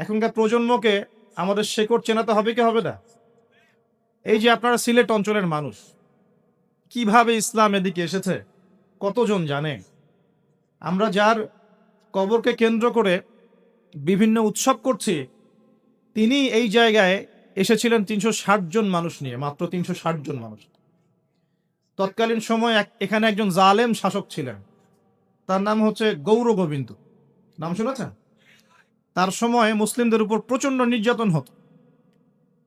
এখনকার প্রজন্মকে আমাদের শেকড় চেনাতে হবে কি হবে না? এই যে আপনারা সিলেট অঞ্চলের মানুষ, কিভাবে ইসলাম এদিকে এসেছে কতজন জানে? আমরা যার কবরকে কেন্দ্র করে বিভিন্ন উৎসব করছি, তিনি এই জায়গায় এসেছিলেন ৩৬০ জন মানুষ নিয়ে, মাত্র ৩৬০ জন মানুষ। তৎকালীন সময় এখানে একজন জালেম শাসক ছিলেন, তার নাম হচ্ছে গৌর গোবিন্দ। নাম শুনেছেন? তার সময় মুসলিমদের উপর প্রচন্ড নির্যাতন হতো।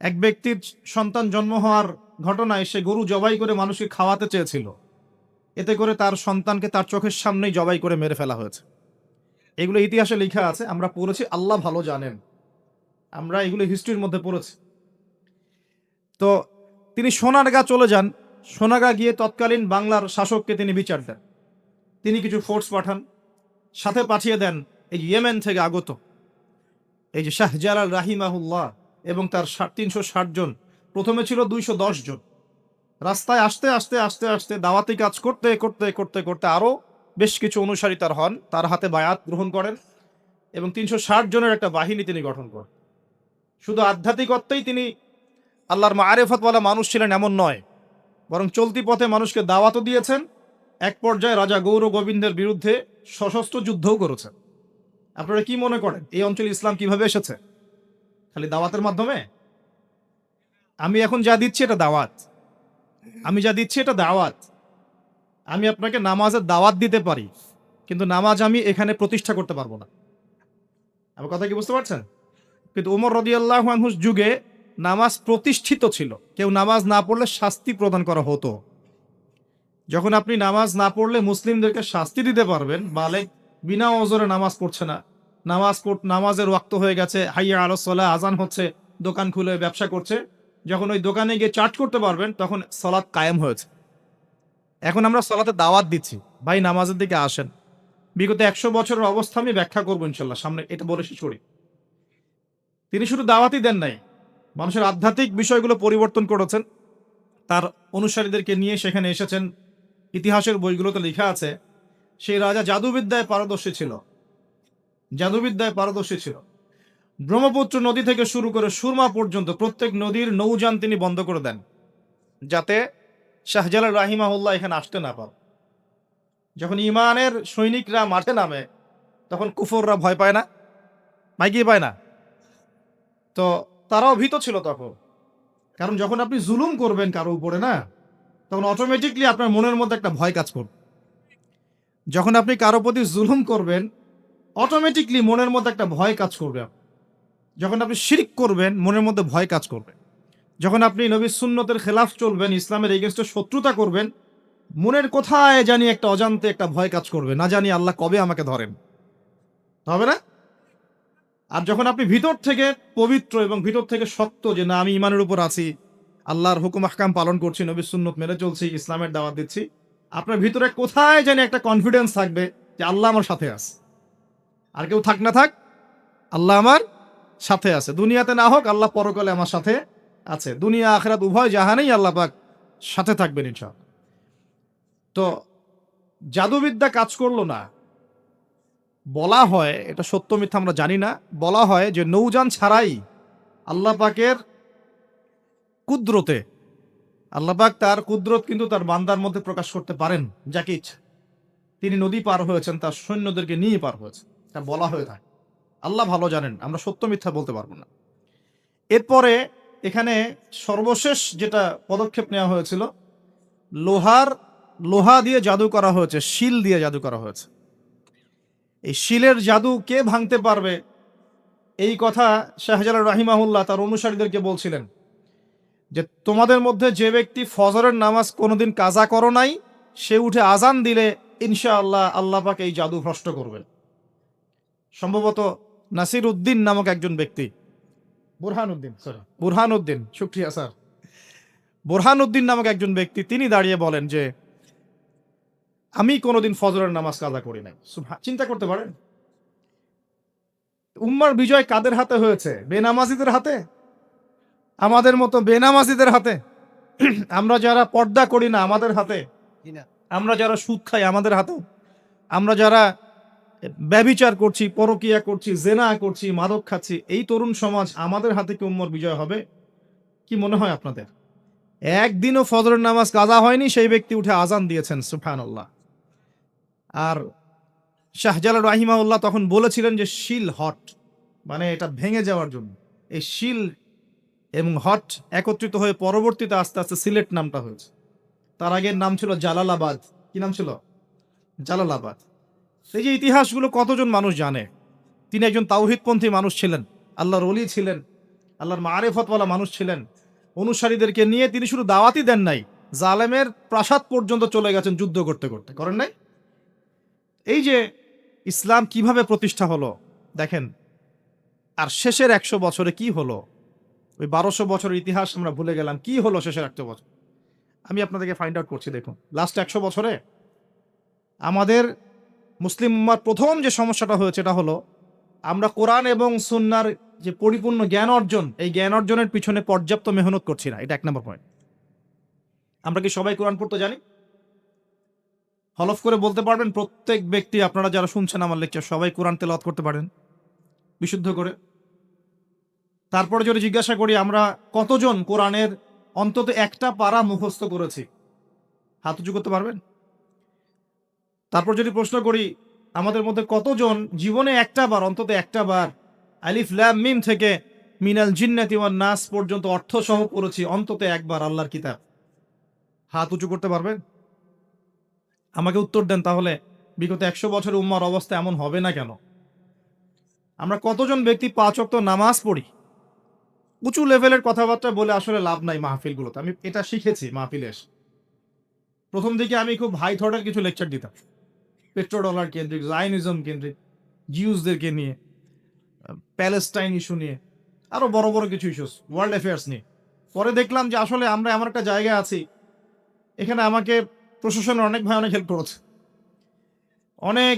এক ব্যক্তির সন্তান জন্ম হওয়ার ঘটনায় সে গরু জবাই করে মানুষকে খাওয়াতে চেয়েছিল, এতে করে তার সন্তানকে তার চোখের সামনেই জবাই করে মেরে ফেলা হয়েছে। এগুলো ইতিহাসে লেখা আছে, আমরা পড়েছি, আল্লাহ ভালো জানেন, আমরা এগুলো হিস্ট্রির মধ্যে পড়েছি। তো তিনি সোনারগাঁ চলে যান। সোনারগাঁ গিয়ে তৎকালীন বাংলার শাসককে তিনি বিচার দেন। তিনি কিছু ফোর্স পাঠান, সাথে পাঠিয়ে দেন এই ইয়েমেন থেকে আগত এই যে শাহজালাল রাহিমাহুল্লাহ এবং তার ৩৬০ জন। প্রথমে ছিল ২১০ জন। রাস্তায় আস্তে আস্তে আস্তে আস্তে দাওয়াতি কাজ করতে করতে করতে করতে আরও বেশ কিছু অনুসারী তার হন, তার হাতে বায়াত গ্রহণ করেন এবং ৩৬০ জনের একটা বাহিনী তিনি গঠন করেন। শুধু আধ্যাত্মিকত্বেই তিনি আল্লাহর মাআরিফতওয়ালা মানুষ ছিলেন এমন নয়, বরং চলতি পথে মানুষকে দাওয়াতও দিয়েছেন। এক পর্যায়ে রাজা গৌর গোবিন্দের বিরুদ্ধে সশস্ত্র যুদ্ধও করেছেন। আপনারা কি মনে করেন এই অঞ্চলে ইসলাম কিভাবে এসেছে? খালি দাওয়াতের মাধ্যমে? আমি এখন যা দিচ্ছি এটা দাওয়াত, আমি যা দিচ্ছি এটা দাওয়াত। আমি আপনাকে নামাজের দাওয়াত দিতে পারি, কিন্তু নামাজ আমি এখানে প্রতিষ্ঠা করতে পারবো না। আমার কথা কি বুঝতে পারছেন? কিন্তু ওমর রাদিয়াল্লাহু আনহুর যুগে নামাজ প্রতিষ্ঠিত ছিল। কেউ নামাজ না পড়লে শাস্তি প্রদান করা হতো। যখন আপনি নামাজ না পড়লে মুসলিমদেরকে শাস্তি দিতে পারবেন, বালেগ বিনা ওজরে নামাজ পড়ছে না, নামাজের ওয়াক্ত হয়ে গেছে, হাইয়া আলাস সালাহ, আজান হচ্ছে, দোকান খুলে ব্যবসা করছে, যখন ওই দোকানে গিয়ে চার্জ করতে পারবেন তখন সালাত কায়েম হয়েছে। এখন আমরা সালাতে দাওয়াত দিচ্ছি, ভাই নামাজের দিকে আসেন। বিগত ১০০ বছরের অবস্থা আমি ব্যাখ্যা করবো ইনশাল্লাহ সামনে, এটা বলে শেষ করি। তিনি শুধু দাওয়াতই দেন নাই, মানুষের আধ্যাত্মিক বিষয়গুলো পরিবর্তন করেছেন। তার অনুসারীদেরকে নিয়ে সেখানে এসেছেন। ইতিহাসের বইগুলোতে লেখা আছে সেই রাজা জাদুবিদ্যায় পারদর্শী ছিল, জাদুবিদ্যায় পারদর্শী ছিল। ব্রহ্মপুত্র নদী থেকে শুরু করে সুরমা পর্যন্ত প্রত্যেক নদীর নৌযান তিনি বন্ধ করে দেন, যাতে শাহজালাল রাহিমাহুল্লাহ এখানে আসতে না পারে। যখন ইমানের সৈনিকরা মাঠে নামে তখন কুফররা ভয় পায় না? মাইকি পায় না? তো তারাও ভীত ছিল তখন। কারণ যখন আপনি জুলুম করবেন কারো উপরে না, তখন অটোমেটিকলি আপনার মনের মধ্যে একটা ভয় কাজ করবে। যখন আপনি কারো প্রতি জুলুম করবেন, অটোমেটিকলি মনের মধ্যে একটা ভয় কাজ করবে। যখন আপনি শিরক করবেন, মনের মধ্যে ভয় কাজ করবে। যখন আপনি নবীর সুন্নতের খেলাফ চলবেন, ইসলামের এগেইনস্টে শত্রুতা করবেন, মনের কোথায় জানি একটা অজান্তে একটা ভয় কাজ করবে, না জানি আল্লাহ কবে আমাকে ধরেন, হবে না? আর যখন আপনি ভিতর থেকে পবিত্র এবং ভিতর থেকে সত্য যে না, আমি ইমানের উপর আছি, আল্লাহর হুকুম আহকাম পালন করছি, নবীর সুন্নত মেনে চলছি, ইসলামের দাওয়াত দিচ্ছি, আপনার ভিতরে কোথায় জানি একটা কনফিডেন্স থাকবে যে আল্লাহ আমার সাথে আছে। আর কেউ থাক না থাক, আল্লাহ আমার সাথে আছে। দুনিয়াতে না হোক, আল্লাহ পরকালে আমার সাথে আছে। দুনিয়া আখিরাত উভয় জাহানেই আল্লাহ পাক সাথে থাকবেন ইনশাআল্লাহ। তো জাদুবিদ্যা কাজ করলো না। বলা হয়, এটা সত্য মিথ্যা আমরা জানি না, বলা হয় যে নৌযান ছাড়াই আল্লাহ পাকের কুদরতে, আল্লাহ পাক তার কুদরত কিন্তু তার বান্দার মধ্যে প্রকাশ করতে পারেন যাকে ইচ্ছা। তিনি নদী পার হয়েছেন, তার সৈন্যদেরকে নিয়ে পার হয়েছেন, এটা বলা হয়ে থাকে। আল্লাহ ভালো জানেন, আমরা সত্য মিথ্যা বলতে পারবো না। এরপরে এখানে সর্বশেষ যেটা পদক্ষেপ নেওয়া হয়েছিল, লোহা দিয়ে জাদু করা হয়েছে, শিল দিয়ে জাদু করা হয়েছে। এই শিলের জাদু কে ভাঙতে পারবে, এই কথা শাহজালাল রাহিমাহুল্লাহ তার অনুসারীদেরকে বলছিলেন যে তোমাদের মধ্যে যে ব্যক্তি ফজরের নামাজ কোনোদিন কাজা করো নাই, সে উঠে আজান দিলে ইনশাআল্লাহ আল্লাহ পাক এই জাদু ভ্রষ্ট করবেন। সম্ভবত নাসির উদ্দিন নামক একজন ব্যক্তি, বুরহানুদ্দিন, শুক্রিয়া স্যার, বুরহানুদ্দিন নামক একজন ব্যক্তি, তিনি দাঁড়িয়ে বলেন যে আমি কোনোদিন ফজরের নামাজ কাজা করি নাই। চিন্তা করতে পারেন, উম্মার বিজয় কাদের হাতে হয়েছে? বেনামাজিদের হাতে, আমাদের মতো বেনামাজিদের হাতে। আমরা যারা পর্দা করি না আমাদের হাতে, আমরা যারা সুদ খাই আমাদের হাতে, আমরা যারা ব্যভিচার করছি, পরকিয়া করছি, জেনা করছি, মাদক খাচ্ছি, এই তরুণ সমাজ আমাদের হাতে কি উম্মর বিজয় হবে? কি মনে হয় আপনাদের? একদিনও ফজরের নামাজ কাজা হয়নি, সেই ব্যক্তি উঠে আজান দিয়েছেন, সুবহানাল্লাহ। আর শাহজালাল রাহিমাহুল্লাহ তখন বলেছিলেন যে শিল হট, মানে এটা ভেঙে যাওয়ার জন্য। এই শিল এবং হট একত্রিত হয়ে পরবর্তীতে আস্তে আস্তে সিলেট নামটা হয়েছে। তার আগের নাম ছিল জালালাবাদ। কি নাম ছিল? জালালাবাদ। এই যে ইতিহাসগুলো কতজন মানুষ জানে? তিনি একজন তাওহীদপন্থী মানুষ ছিলেন, আল্লাহর ওলি ছিলেন, আল্লাহর মারেফতওয়ালা মানুষ ছিলেন। অনুসারীদেরকে নিয়ে তিনি শুধু দাওয়াতই দেন নাই, জালেমের প্রাসাদ পর্যন্ত চলে গেছেন যুদ্ধ করতে করতে, করেন নাই? এই যে ইসলাম কিভাবে প্রতিষ্ঠা হলো দেখেন, আর শেষের ১০০ বছরে কি হলো? ওই ১২০০ বছরের ইতিহাস আমরা ভুলে গেলাম, কি হলো শেষের ১০০ বছর? আমি আপনাদেরকে ফাইন্ড আউট করছি। দেখুন, লাস্ট ১০০ বছরে আমাদের মুসলিম উম্মার প্রথম যে সমস্যাটা হয়েছে এটা হলো, আমরা কোরআন এবং সুন্নাহর যে পরিপূর্ণ জ্ঞান অর্জন, এই জ্ঞান অর্জনের পিছনে পর্যাপ্ত মেহনত করছি না। এটা ১ নম্বর পয়েন্ট। আমরা কি সবাই কোরআন পড়তে জানি? হলফ করে বলতে পারবেন প্রত্যেক ব্যক্তি, আপনারা যারা শুনছেন আমার লেকচার, সবাই কোরআন তেলাওয়াত করতে পারেন বিশুদ্ধ করে? তারপরে যদি জিজ্ঞাসা করি আমরা কতজন কোরআনের অন্তত একটা পারা মুখস্থ করেছি, হাত উঁচু করতে পারবেন? তারপর যদি প্রশ্ন করি আমাদের মধ্যে কতজন জীবনে একটা বার, অন্তত একটা বার আলিফ লাম মিম থেকে মিনাল জিন্নাতি ওয়ান নাস পর্যন্ত অর্থ সহ পড়েছি অন্তত একবার আল্লাহর কিতাব, হাত উঁচু করতে পারবেন? আমাকে উত্তর দেন তাহলে, বিগত ১০০ বছরের উম্মার অবস্থা এমন হবে না কেন? আমরা কতজন ব্যক্তি ৫ ওয়াক্ত নামাজ পড়ি? উঁচু লেভেলের কথাবার্তা বলে আসলে লাভ নাই মাহফিলগুলোতে। আমি এটা শিখেছি মাহফিলে এসে। প্রথম দিকে আমি খুব হাই থটের কিছু লেকচার দিতাম, পেট্রোডলার কেন্দ্রিক, জায়নিজম কেন্দ্রিক, জিউসদেরকে নিয়ে, প্যালেস্টাইন ইস্যু নিয়ে, আরো বড় বড় কিছু ইস্যুস, ওয়ার্ল্ড অ্যাফেয়ার্স নিয়ে। পরে দেখলাম যে আসলে আমরা এমন একটা জায়গায় আছি, এখানে আমাকে প্রশাসনের অনেক ভাই অনেক হেল্প করেছে, অনেক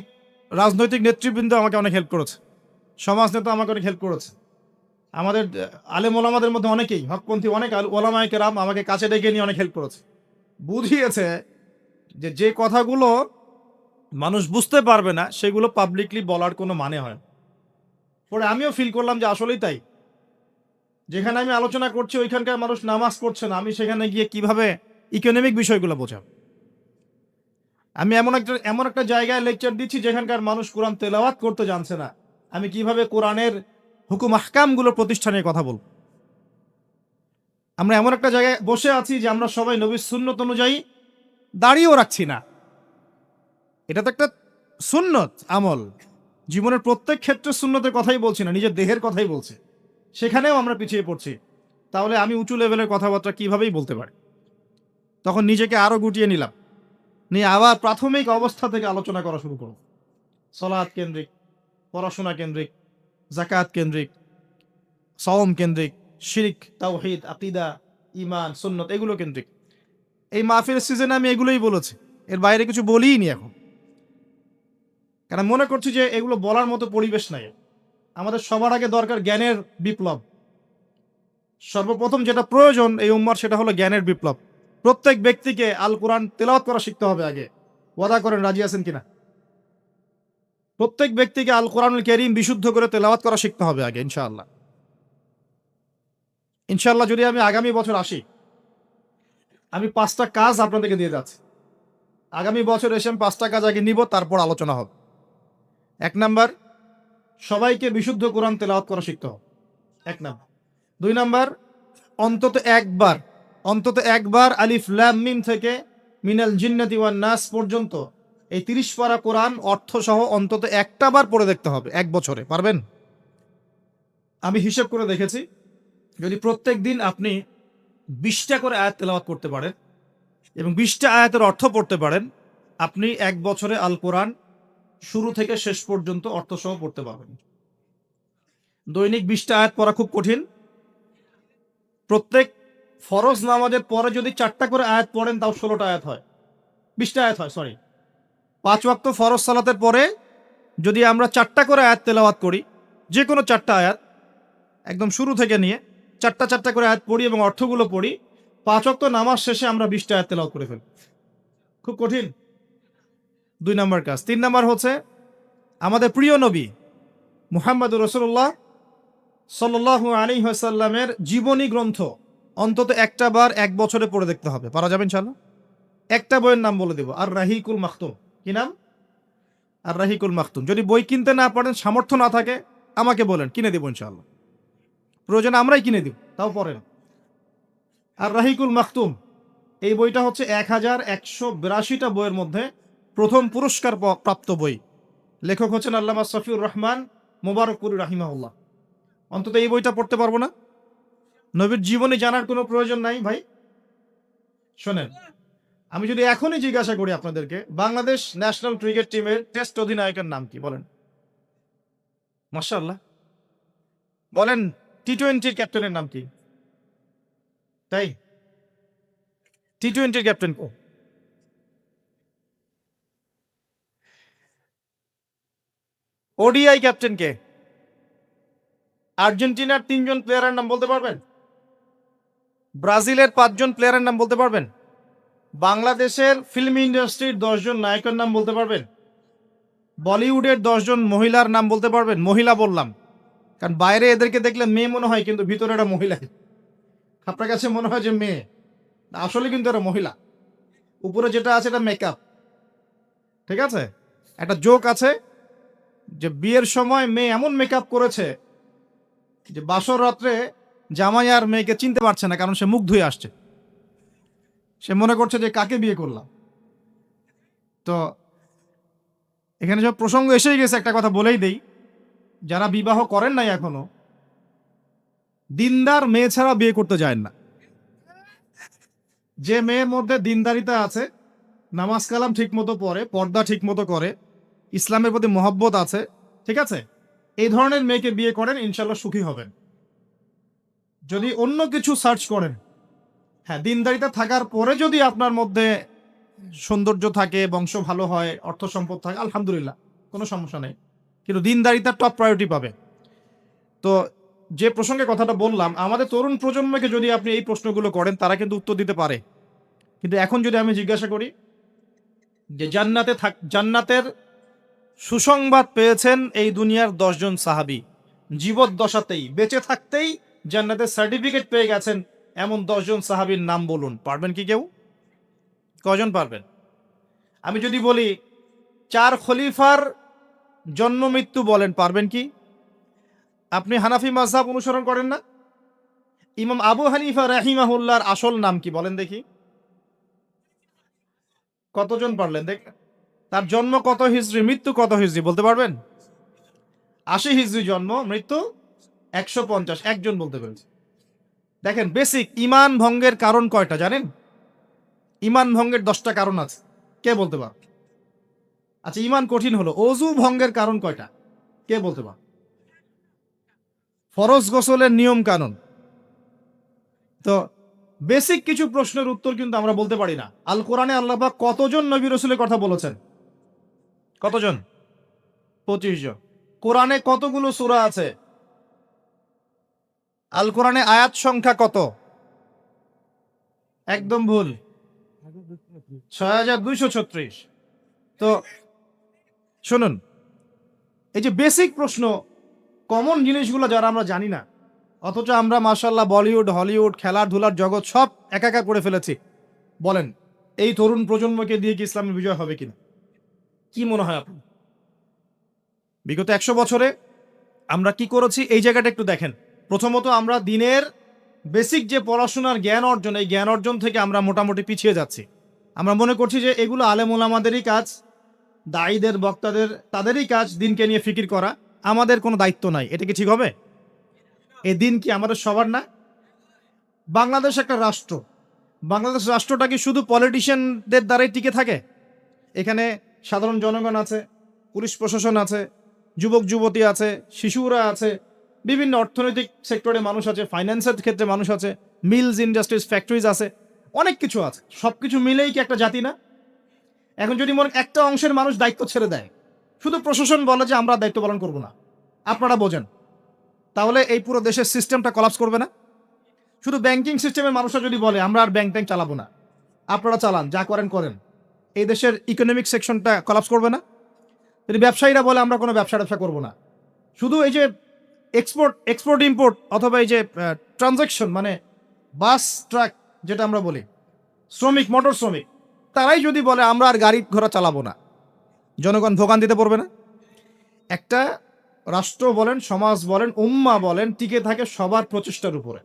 রাজনৈতিক নেতৃবৃন্দ আমাকে অনেক হেল্প করেছে, সমাজ নেতা আমাকে অনেক হেল্প করেছে, আমাদের আলেম ওলামাদের মধ্যে অনেকেই, হকপন্থী অনেক ওলামায়ে কেরাম আমাকে কাছে ডেকে নিয়ে অনেক হেল্প করেছে। বুঝিয়েছে যে যে কথাগুলো মানুষ বুঝতে পারবে না সেগুলো পাবলিকলি বলার কোনো মানে হয় না। পরে আমিও ফিল করলাম যে আসলেই তাই। যেখানে আমি আলোচনা করছি ওইখানকার মানুষ নামাজ পড়ছে না, আমি সেখানে গিয়ে কিভাবে ইকোনমিক বিষয়গুলো বোঝাবো? আমি এমন একটা জায়গায় লেকচার দিচ্ছি যেখানকার মানুষ কোরআন তেলাওয়াত করতে জানছে না, আমি কিভাবে কোরআনের হুকুম আহকামগুলো প্রতিষ্ঠানের কথা বলবো? আমরা এমন একটা জায়গায় বসে আছি যে আমরা সবাই নবীর সুন্নত অনুযায়ী দাঁড়িয়েও রাখছি না। এটা তো একটা সুন্নত আমল, জীবনের প্রত্যেক ক্ষেত্রে সুন্নতের কথাই বলছি না, নিজের দেহের কথাই বলছি, সেখানেও আমরা পিছিয়ে পড়ছি। তাহলে আমি উঁচু লেভেলের কথাবার্তা কিভাবেই বলতে পারি? তখন নিজেকে আরো গুটিয়ে নিলাম, নিয়ে আবার প্রাথমিক অবস্থা থেকে আলোচনা করা শুরু করব। সলাৎ কেন্দ্রিক, পড়াশোনা কেন্দ্রিক, জাকাত কেন্দ্রিক, সওম কেন্দ্রিক, শিরক, তাওহীদ, আকীদা, ঈমান, সুন্নত এগুলো কেন্দ্রিক। এই মাহফিলের সিজনে আমি এগুলোই বলেছি, এর বাইরে কিছু বলিই নি এখন। কারণ মনে করছি যে এগুলো বলার মতো পরিবেশ নাই। আমাদের সবার আগে দরকার জ্ঞানের বিপ্লব। সর্বপ্রথম যেটা প্রয়োজন এই উম্মার সেটা হলো জ্ঞানের বিপ্লব। প্রত্যেক ব্যক্তিকে আল কোরআন তেলাওয়াত করা শিখতে হবে আগে। ওয়াদা করেন, রাজি আছেন কিনা? প্রত্যেক ব্যক্তিকে আল কোরআনুল কারীম বিশুদ্ধ করে তেলাওয়াত করা শিখতে হবে আগে, ইনশাআল্লাহ। ইনশাআল্লাহ যদি আমি আগামী বছর আসি, আমি ৫টা কাজ আপনাদেরকে দিয়ে যাচ্ছি। আগামী বছর এসে আমি ৫টা কাজ আগে নিব, তারপর আলোচনা হবে। ১ নাম্বার, সবাইকে বিশুদ্ধ কোরআন তেলাওয়াত করা শিখতে হবে, ১ নাম্বার। ২ নাম্বার, অন্তত একবার আলিফ লাম মিম থেকে মিনাল জিন্নাতি ওয়ান নাস পর্যন্ত এই ৩০ পারা কোরআন অর্থ সহ অন্তত একটা বার পড়ে দেখতে হবে ১ বছরে। পারবেন? আমি হিসেব করে দেখেছি, যদি প্রত্যেক দিন আপনি ২০টা করে আয়াত তেলাওয়াত করতে পারেন এবং ২০টা আয়াতের অর্থ পড়তে পারেন, আপনি ১ বছরে আল কোরআন শুরু থেকে শেষ পর্যন্ত অর্থ সহ পড়তে পারবেন। দৈনিক ২০টা আয়াত পড়া খুব কঠিন। প্রত্যেক ফরজ নামাজের পরে যদি ৪টা করে আয়াত পড়েন তাও ১৬টা আয়াত হয়, ২০টা আয়াত হয়, সরি। ৫ ওয়াক্ত ফরজ সালাতের পরে যদি আমরা ৪টা করে আয়াত তেলাওয়াত করি, যে কোনো ৪টা আয়াত একদম শুরু থেকে নিয়ে ৪টা করে আয়াত পড়ি এবং অর্থগুলো পড়ি, ৫ ওয়াক্ত নামাজ শেষে আমরা ২০টা আয়াত তেলাওয়াত করে ফেলি। খুব কঠিন। ২ নাম্বার কাজ। ৩ নাম্বার হচ্ছে আমাদের প্রিয় নবী মুহাম্মদুর রাসূলুল্লাহ সাল্লাল্লাহু আলাইহি ওয়াসাল্লামের জীবনী গ্রন্থ অন্তত একটা বার এক বছরে পড়ে দেখতে হবে। পারা যাবে ইনশাআল্লাহ? একটা বইয়ের নাম বলে দেব, আর রাহিকুল মাখতুম। কি নাম? আর রাহিকুল মাখতুম। যদি বই কিনতে না পারেন, সামর্থ্য না থাকে, আমাকে বলেন, কিনে দেবো ইনশাআল্লাহ। প্রয়োজনে আমরাই কিনে দিব, তাও পড়েন। আর রাহিকুল মাখতুম এই বইটা হচ্ছে 1182টা বইয়ের মধ্যে প্রথম পুরস্কার প্রাপ্ত বই। লেখক হচ্ছেন আল্লামা সফিউর রহমান মোবারকপুরী রাহিমাহুল্লাহ। অন্তত এই বইটা পড়তে পারবো না? নবীর জীবনী জানার কোনো প্রয়োজন নাই ভাই। শোনেন, আমি যদি এখনই জিজ্ঞাসা করি আপনাদেরকে, বাংলাদেশ ন্যাশনাল ক্রিকেট টিমের টেস্ট অধিনায়কের নাম কি বলেন? মাশাআল্লাহ। বলেন টি-20 ক্যাপ্টেনের নাম কি? তাই টি-20 ক্যাপ্টেন কে? ওডিআই ক্যাপ্টেন কে? আর্জেন্টিনার 3জন প্লেয়ারের নাম বলতে পারবেন? ব্রাজিলের 5জন প্লেয়ারের নাম বলতে পারবেন? বাংলাদেশের ফিল্ম ইন্ডাস্ট্রির 10জন নায়কের নাম বলতে পারবেন? বলিউডের 10জন মহিলার নাম বলতে পারবেন? মহিলা বললাম কারণ বাইরে এদেরকে দেখলে মেয়ে মনে হয়, কিন্তু ভিতরে এরা মহিলা। আপনার কাছে মনে হয় যে মেয়ে, আসলে কিন্তু এরা মহিলা। উপরে যেটা আছে এটা মেকআপ। ঠিক আছে? একটা জোক আছে যে বিয়ের সময় মেয়ে এমন মেকআপ করেছে যে বাসর রাত্রে জামাই আর মেয়েকে চিনতে পারছে না, কারণ সে মুখ ধুয়ে আসছে। সে মনে করছে যে কাকে বিয়ে করলাম। তো এখানে সব প্রসঙ্গ এসেই গেছে, একটা কথা বলেই দেই, যারা বিবাহ করেন নাই এখনো, দিনদার মেয়ে ছাড়া বিয়ে করতে যায় না। যে মেয়ের মধ্যে দিনদারিতা আছে, নামাজ কালাম ঠিক মতো পড়ে, পর্দা ঠিক মতো করে, ইসলামের প্রতি মহব্বত আছে, ঠিক আছে, এই ধরনের মেয়েকে বিয়ে করেন, ইনশাল্লাহ সুখী হবেন। যদি অন্য কিছু সার্চ করেন, হ্যাঁ, দিনদারিতা থাকার পরে যদি আপনার মধ্যে সৌন্দর্য থাকে, বংশ ভালো হয়, অর্থ সম্পদ থাকে, আলহামদুলিল্লাহ, কোনো সমস্যা নেই, কিন্তু দিনদারিতা টপ প্রায়োরিটি পাবে। তো যে প্রসঙ্গে কথাটা বললাম, আমাদের তরুণ প্রজন্মকে যদি আপনি এই প্রশ্নগুলো করেন, তারা কিন্তু উত্তর দিতে পারে। কিন্তু এখন যদি আমি জিজ্ঞাসা করি যে জান্নাতের সুসংবাদ পেয়েছেন এই দুনিয়ার 10জন সাহাবী, জীবদ্দশাতেই বেঁচে থাকতেই জান্নাতের সার্টিফিকেট পেয়ে গেছেন, এমন 10জন সাহাবীর নাম বলুন। পারবেন কি কেউ? কজন পারবেন? আমি যদি বলি 4 খলিফার জন্ম মৃত্যু বলেন, পারবেন কি? আপনি হানাফি মাযহাব অনুসরণ করেন না? ইমাম আবু হানিফা রাহিমাহুল্লাহর আসল নাম কি বলেন দেখি? কতজন পারলেন দেখ? তার জন্ম কত হিজরি, মৃত্যু কত হিজরি বলতে পারবেন? 80 হিজরি জন্ম, মৃত্যু 150, একজন বলতে পেরেছে। দেখেন, বেসিক ইমান ভঙ্গের কারণ কয়টা জানেন? ইমান ভঙ্গের 10টা কারণ আছে, কে বলতে পার? আচ্ছা, ইমান কঠিন হলো, অজু ভঙ্গের কারণ কয়টা, কে বলতে পার? ফরজ গোসলের নিয়ম কানুন। তো বেসিক কিছু প্রশ্নের উত্তর কিন্তু আমরা বলতে পারি না। আল কোরআনে আল্লাহ পাক কতজন নবী রাসূলের কথা বলেছেন? কতজন? 25 জন। কোরআনে কতগুলো সূরা আছে? আল কোরআনে আয়াত সংখ্যা কত? একদম ভুল, 6236। তো শুনুন, এই যে বেসিক প্রশ্ন, কমন জিনিসগুলো যারা আমরা জানি না, অথচ আমরা মাশাআল্লাহ বলিউড, হলিউড, খেলাধুলার জগৎ সব একাকার করে ফেলেছি। বলেন, এই তরুণ প্রজন্মকে দিয়ে কি ইসলামের বিজয় হবে কিনা? কি মনে হয় আপনার? বিগত 100 বছরে আমরা কি করেছি, এই জায়গাটা একটু দেখেন। প্রথমত, আমরা দিনের বেসিক যে পড়াশোনার জ্ঞান অর্জন, এই জ্ঞান অর্জন থেকে আমরা মোটামুটি পিছিয়ে যাচ্ছি। আমরা মনে করছি যে এগুলো আলেম ওলামাদেরই কাজ, দায়ীদের, বক্তাদের, তাদেরই কাজ দিনকে নিয়ে ফিকির করা, আমাদের কোনো দায়িত্ব নাই। এটা কি ঠিক হবে? এই দিন কি আমাদের সবার না? বাংলাদেশ একটা রাষ্ট্র। বাংলাদেশ রাষ্ট্রটা কি শুধু পলিটিশিয়ানদের দ্বারাই টিকে থাকে? এখানে সাধারণ জনগণ আছে, পুলিশ প্রশাসন আছে, যুবক যুবতী আছে, শিশুরা আছে, বিভিন্ন অর্থনৈতিক সেক্টরে মানুষ আছে, ফাইন্যান্সের ক্ষেত্রে মানুষ আছে, মিলস, ইন্ডাস্ট্রিজ, ফ্যাক্টরিজ আছে, অনেক কিছু আছে। সবকিছু মিলেই কি একটা জাতি না? এখন যদি মনে একটা অংশের মানুষ দায়িত্ব ছেড়ে দেয়, শুধু প্রশাসন বলে যে আমরা দায়িত্ব পালন করব না, আপনারা বোঝেন, তাহলে এই পুরো দেশের সিস্টেমটা কলাপস করবে না? শুধু ব্যাংকিং সিস্টেমের মানুষরা যদি বলে আমরা আর ব্যাংক ট্যাঙ্ক চালাবো না, আপনারা চালান, যা করেন করেন, এই দেশের ইকোনমিক সেকশনটা কলাপস করবে না? যদি ব্যবসায়ীরা বলে আমরা কোনো ব্যবসা করবো না, শুধু এই যে এক্সপোর্ট ইম্পোর্ট অথবা এই যে ট্রানজাকশন, মানে বাস ট্রাক যেটা আমরা বলি, শ্রমিক, মোটর শ্রমিক, তারাই যদি বলে আমরা আর গাড়ি ঘোড়া চালাবো না, জনগণ ভোগান্তিতে পড়বে না? একটা রাষ্ট্র বলেন, সমাজ বলেন, উম্মা বলেন, টিকে থাকে সবার প্রচেষ্টার উপরে।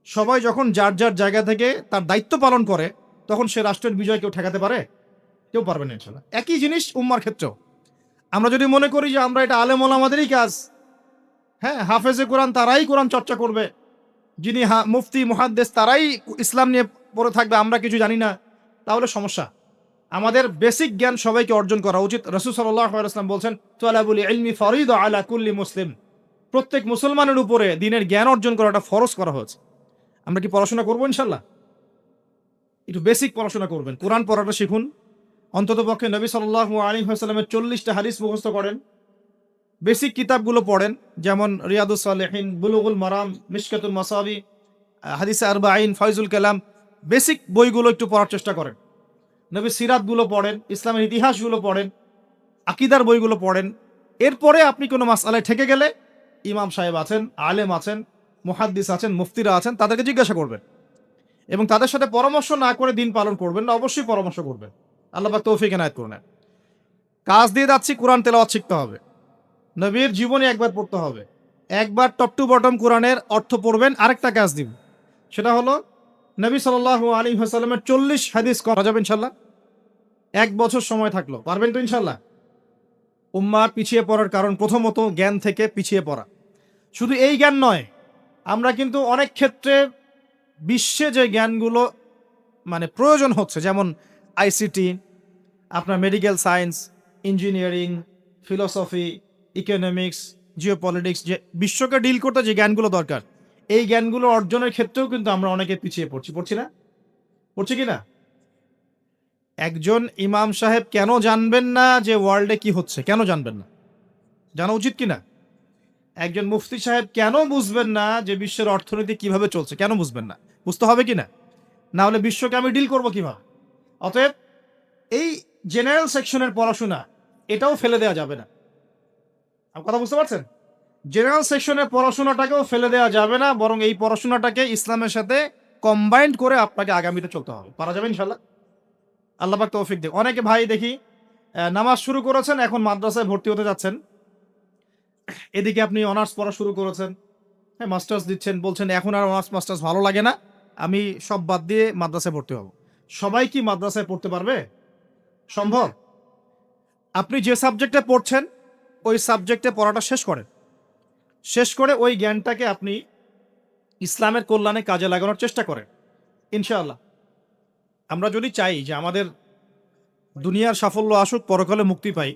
সবাই যখন যার যার জায়গা থেকে তার দায়িত্ব পালন করে, তখন সে রাষ্ট্রের বিজয় কেউ ঠেকাতে পারে? কেউ পারবে না ইনশাল্লাহ। একই জিনিস উম্মার ক্ষেত্রেও। আমরা যদি মনে করি যে আমরা এটা আলেম ওলামাদেরই কাজ, হ্যাঁ, হাফেজে কোরআন তারাই কোরআন চর্চা করবে, যিনি মুফতি মুহাদ্দিস তারাই ইসলাম নিয়ে পড়ে থাকবে, আমরা কিছু জানি না, তাহলে সমস্যা। আমাদের বেসিক জ্ঞান সবাইকে অর্জন করা উচিত। রাসূল সাল্লাল্লাহু আলাইহি ওয়াসাল্লাম বলছেন, তালাবুল ইলমি ফরিদা আলা কুল্লি মুসলিম, প্রত্যেক মুসলমানের উপরে দিনের জ্ঞান অর্জন করাটা ফরজ করা হয়েছে। আমরা কি পড়াশোনা করবো ইনশাল্লাহ? একটু বেসিক পড়াশোনা করবেন, কোরআন পড়াটা শিখুন, অন্তত পক্ষে নবী সাল্লাল্লাহু আলাইহি ওয়াসাল্লামের 40টা হাদিস মুখস্থ করেন, বেসিক কিতাবগুলো পড়েন, যেমন রিয়াদুস সালেহিন, বুলুগুল মারাম, মিশকাতুল মাসাবি, হাদিসে আরবাঈন, ফয়জুল কালাম, বেসিক বইগুলো একটু পড়ার চেষ্টা করেন। নবী সিরাতগুলো পড়েন, ইসলামের ইতিহাসগুলো পড়েন, আকীদার বইগুলো পড়েন। এরপরে আপনি কোনো মাসআলায় ঠেকে গেলে ইমাম সাহেব আছেন, আলেম আছেন, মুহাদ্দিস আছেন, মুফতিরা আছেন, তাদেরকে জিজ্ঞাসা করবেন এবং তাদের সাথে পরামর্শ না করে দিন পালন করবেন না, অবশ্যই পরামর্শ করবেন। আল্লাহ পাক তৌফিক এনায়েত করুন। কাজ দিয়ে যাচ্ছি, কোরআন তেলাওয়াত শিখতে হবে, নবীর জীবনে একবার পড়তে হবে, একবার টপ টু বটম কোরআনের অর্থ পড়বেন। আরেকটা কাজ দিব, সেটা হলো নবী সাল্লাল্লাহু আলাইহি ওয়াসাল্লামের 40 হাদিস করা যাবে ইনশাল্লাহ। 1 বছর সময় থাকলো, পারবেন তো ইনশাল্লাহ? উম্মাহ পিছিয়ে পড়ার কারণ প্রথমত জ্ঞান থেকে পিছিয়ে পড়া। শুধু এই জ্ঞান নয়, আমরা কিন্তু অনেক ক্ষেত্রে বিশ্বে যে জ্ঞানগুলো মানে প্রয়োজন হচ্ছে, যেমন আইসিটি, আপনার medical science, engineering, philosophy, economics, geopolitics, যে বিশ্বকে ডিল করতে যে জ্ঞানগুলো দরকার, এই জ্ঞানগুলো অর্জনের ক্ষেত্রেও কিন্তু আমরা অনেকে পিছিয়ে পড়ছি না? পড়ছি কি না? একজন ইমাম সাহেব কেন জানবেন না যে ওয়ার্ল্ডে কি হচ্ছে? কেন জানবেন না? জানা উচিত কি না? একজন মুফতি সাহেব কেন বুঝবেন না যে বিশ্বের অর্থনীতি কিভাবে চলছে? কেন বুঝবেন না? বুঝতে হবে কি না? না হলে বিশ্বকে আমি ডিল করবো কিভাবে? অতএব এই জেনারেল সেকশনের পড়াশোনা এটাও ফেলে দেওয়া যাবে না। আমার কথা বুঝতে পারছেন? জেনারেল সেকশনের পড়াশোনাটাকেও ফেলে দেওয়া যাবে না, বরং এই পড়াশোনাটাকে ইসলামের সাথে কম্বাইন্ড করে আপনাকে আগামীতে চলতে হবে। পারা যাবে ইনশাল্লাহ? আল্লাহ পাক তৌফিক দিক। অনেকে ভাই দেখি নামাজ শুরু করেছেন, এখন মাদ্রাসায় ভর্তি হতে যাচ্ছেন, এদিকে আপনি অনার্স পড়া শুরু করেছেন, হ্যাঁ, মাস্টার্স দিচ্ছেন, বলছেন এখন আর অনার্স মাস্টার্স ভালো লাগে না, আমি সব বাদ দিয়ে মাদ্রাসায় ভর্তি হব। সবাই কি মাদ্রাসায় পড়তে পারবে? সম্ভব? আপনি যে সাবজেক্টে পড়ছেন ওই সাবজেক্টে পড়াটা শেষ করেন, শেষ করে ওই জ্ঞানটাকে আপনি ইসলামের কল্যাণে কাজে লাগানোর চেষ্টা করেন। ইনশাআল্লাহ আমরা যদি চাই যে আমাদের দুনিয়ার সাফল্য আসুক, পরকালে মুক্তি পাই,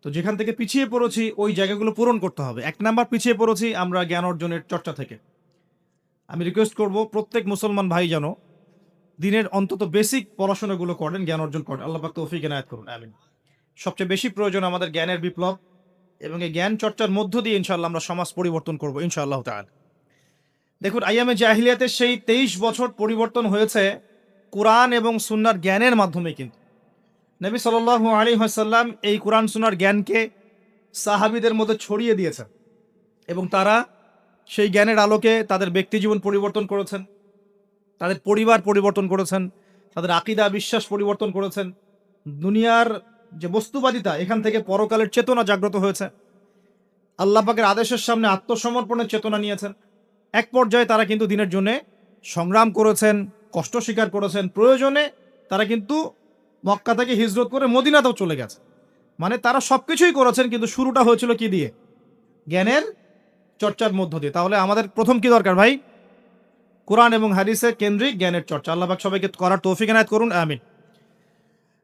তো যেখান থেকে পিছিয়ে পড়েছি ওই জায়গাগুলো পূরণ করতে হবে। 1 নাম্বার পিছিয়ে পড়েছি আমরা জ্ঞান অর্জনের চর্চা থেকে। আমি রিকোয়েস্ট করব প্রত্যেক মুসলমান ভাই যেন দিনের অন্তত বেসিক পড়াশোনাগুলো করেন, জ্ঞান অর্জন করেন। আল্লাহ পাক তৌফিক এনায়েত করুন, আমিন। সবচেয়ে বেশি প্রয়োজন আমাদের জ্ঞানের বিপ্লব, এবং এই জ্ঞান চর্চার মধ্য দিয়ে ইনশাআল্লাহ আমরা সমাজ পরিবর্তন করব ইনশাআল্লাহ তাআলা। দেখুন, আইয়ামে জাহিলিয়াতের সেই 23 বছর পরিবর্তন হয়েছে কোরআন এবং সুন্নাহর জ্ঞানের মাধ্যমে। কিন্তু নবী সাল্লাল্লাহু আলাইহি ওয়াসাল্লাম এই কোরআন সুন্নাহর জ্ঞানকে সাহাবীদের মধ্যে ছড়িয়ে দিয়েছেন এবং তারা সেই জ্ঞানের আলোকে তাদের ব্যক্তিজীবন পরিবর্তন করেছেন, তাদের পরিবার পরিবর্তন করেছেন, তাদের আকীদা বিশ্বাস পরিবর্তন করেছেন। দুনিয়ার যে বস্তুবাদিতা, এখান থেকে পরকালের চেতনা জাগ্রত হয়েছে। আল্লাহ পাকের আদেশের সামনে আত্মসমর্পণের চেতনা নিয়েছেন। এক পর্যায়ে তারা কিন্তু দিনের জন্য সংগ্রাম করেছেন, কষ্ট স্বীকার করেছেন, প্রয়োজনে তারা কিন্তু মক্কা থেকে হিজরত করে মদিনাতেও চলে গেছে। মানে তারা সবকিছুই করেছেন, কিন্তু শুরুটা হয়েছিল কি দিয়ে? জ্ঞানের চর্চার মধ্য দিয়ে। তাহলে আমাদের প্রথম কি দরকার ভাই? কোরআন এবং হাদিসের কেন্দ্রিক জ্ঞানের চর্চা। আল্লাহ পাক সবাইকে করার তৌফিক এনায়েত করুন, আমিন।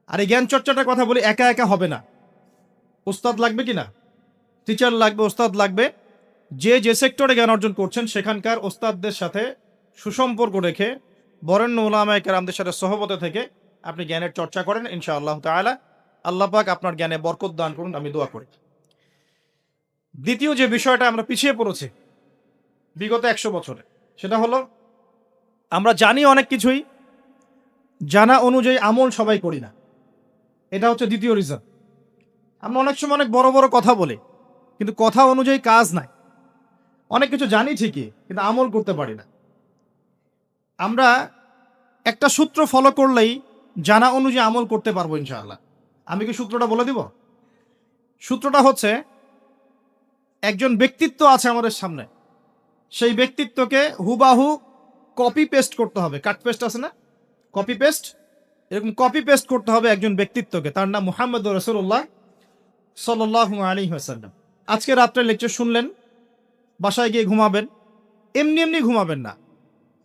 আর এই জ্ঞান চর্চাটার কথা বলি, একা একা হবে না, ওস্তাদ লাগবে কি না? টিচার লাগবে, ওস্তাদ লাগবে। যে যে সেক্টরে জ্ঞান অর্জন করছেন সেখানকার ওস্তাদদের সাথে সুসম্পর্ক রেখে বরেণ্য উলামায়ে কেরামদের সাথে সহবতে থেকে আপনি জ্ঞানের চর্চা করেন ইনশাআল্লাহ তাআলা। আল্লাহ পাক আপনার জ্ঞানে বরকত দান করুন, আমি দোয়া করি। দ্বিতীয় যে বিষয়টা আমরা পিছিয়ে পড়েছি বিগত 100 বছরে, সেটা হলো আমরা জানি অনেক কিছুই, জানা অনুযায়ী আমল সবাই করি না। এটা হচ্ছে দ্বিতীয় রিজন। আমরা অনেক সময় অনেক বড় বড় কথা বলি, কিন্তু কথা অনুযায়ী কাজ নাই। অনেক কিছু জানি ঠিকই, কিন্তু আমল করতে পারি না। আমরা একটা সূত্র ফলো করলেই জানা অনুযায়ী আমল করতে পারবো ইনশাআল্লাহ। আমি কি সূত্রটা বলে দিব? সূত্রটা হচ্ছে, একজন ব্যক্তিত্ব আছে আমাদের সামনে, সেই ব্যক্তিত্বকে হুবাহু কপি পেস্ট করতে হবে। কাট পেস্ট আছে না, কপি পেস্ট, এরকম কপি পেস্ট করতে হবে একজন ব্যক্তিত্বকে। তার নাম মুহাম্মদ রাসূলুল্লাহ সাল্লাল্লাহু আলাইহি ওয়াসাল্লাম। আজকে রাত্রে লেকচার শুনলেন, বাসায় গিয়ে ঘুমাবেন। এমনি এমনি ঘুমাবেন না,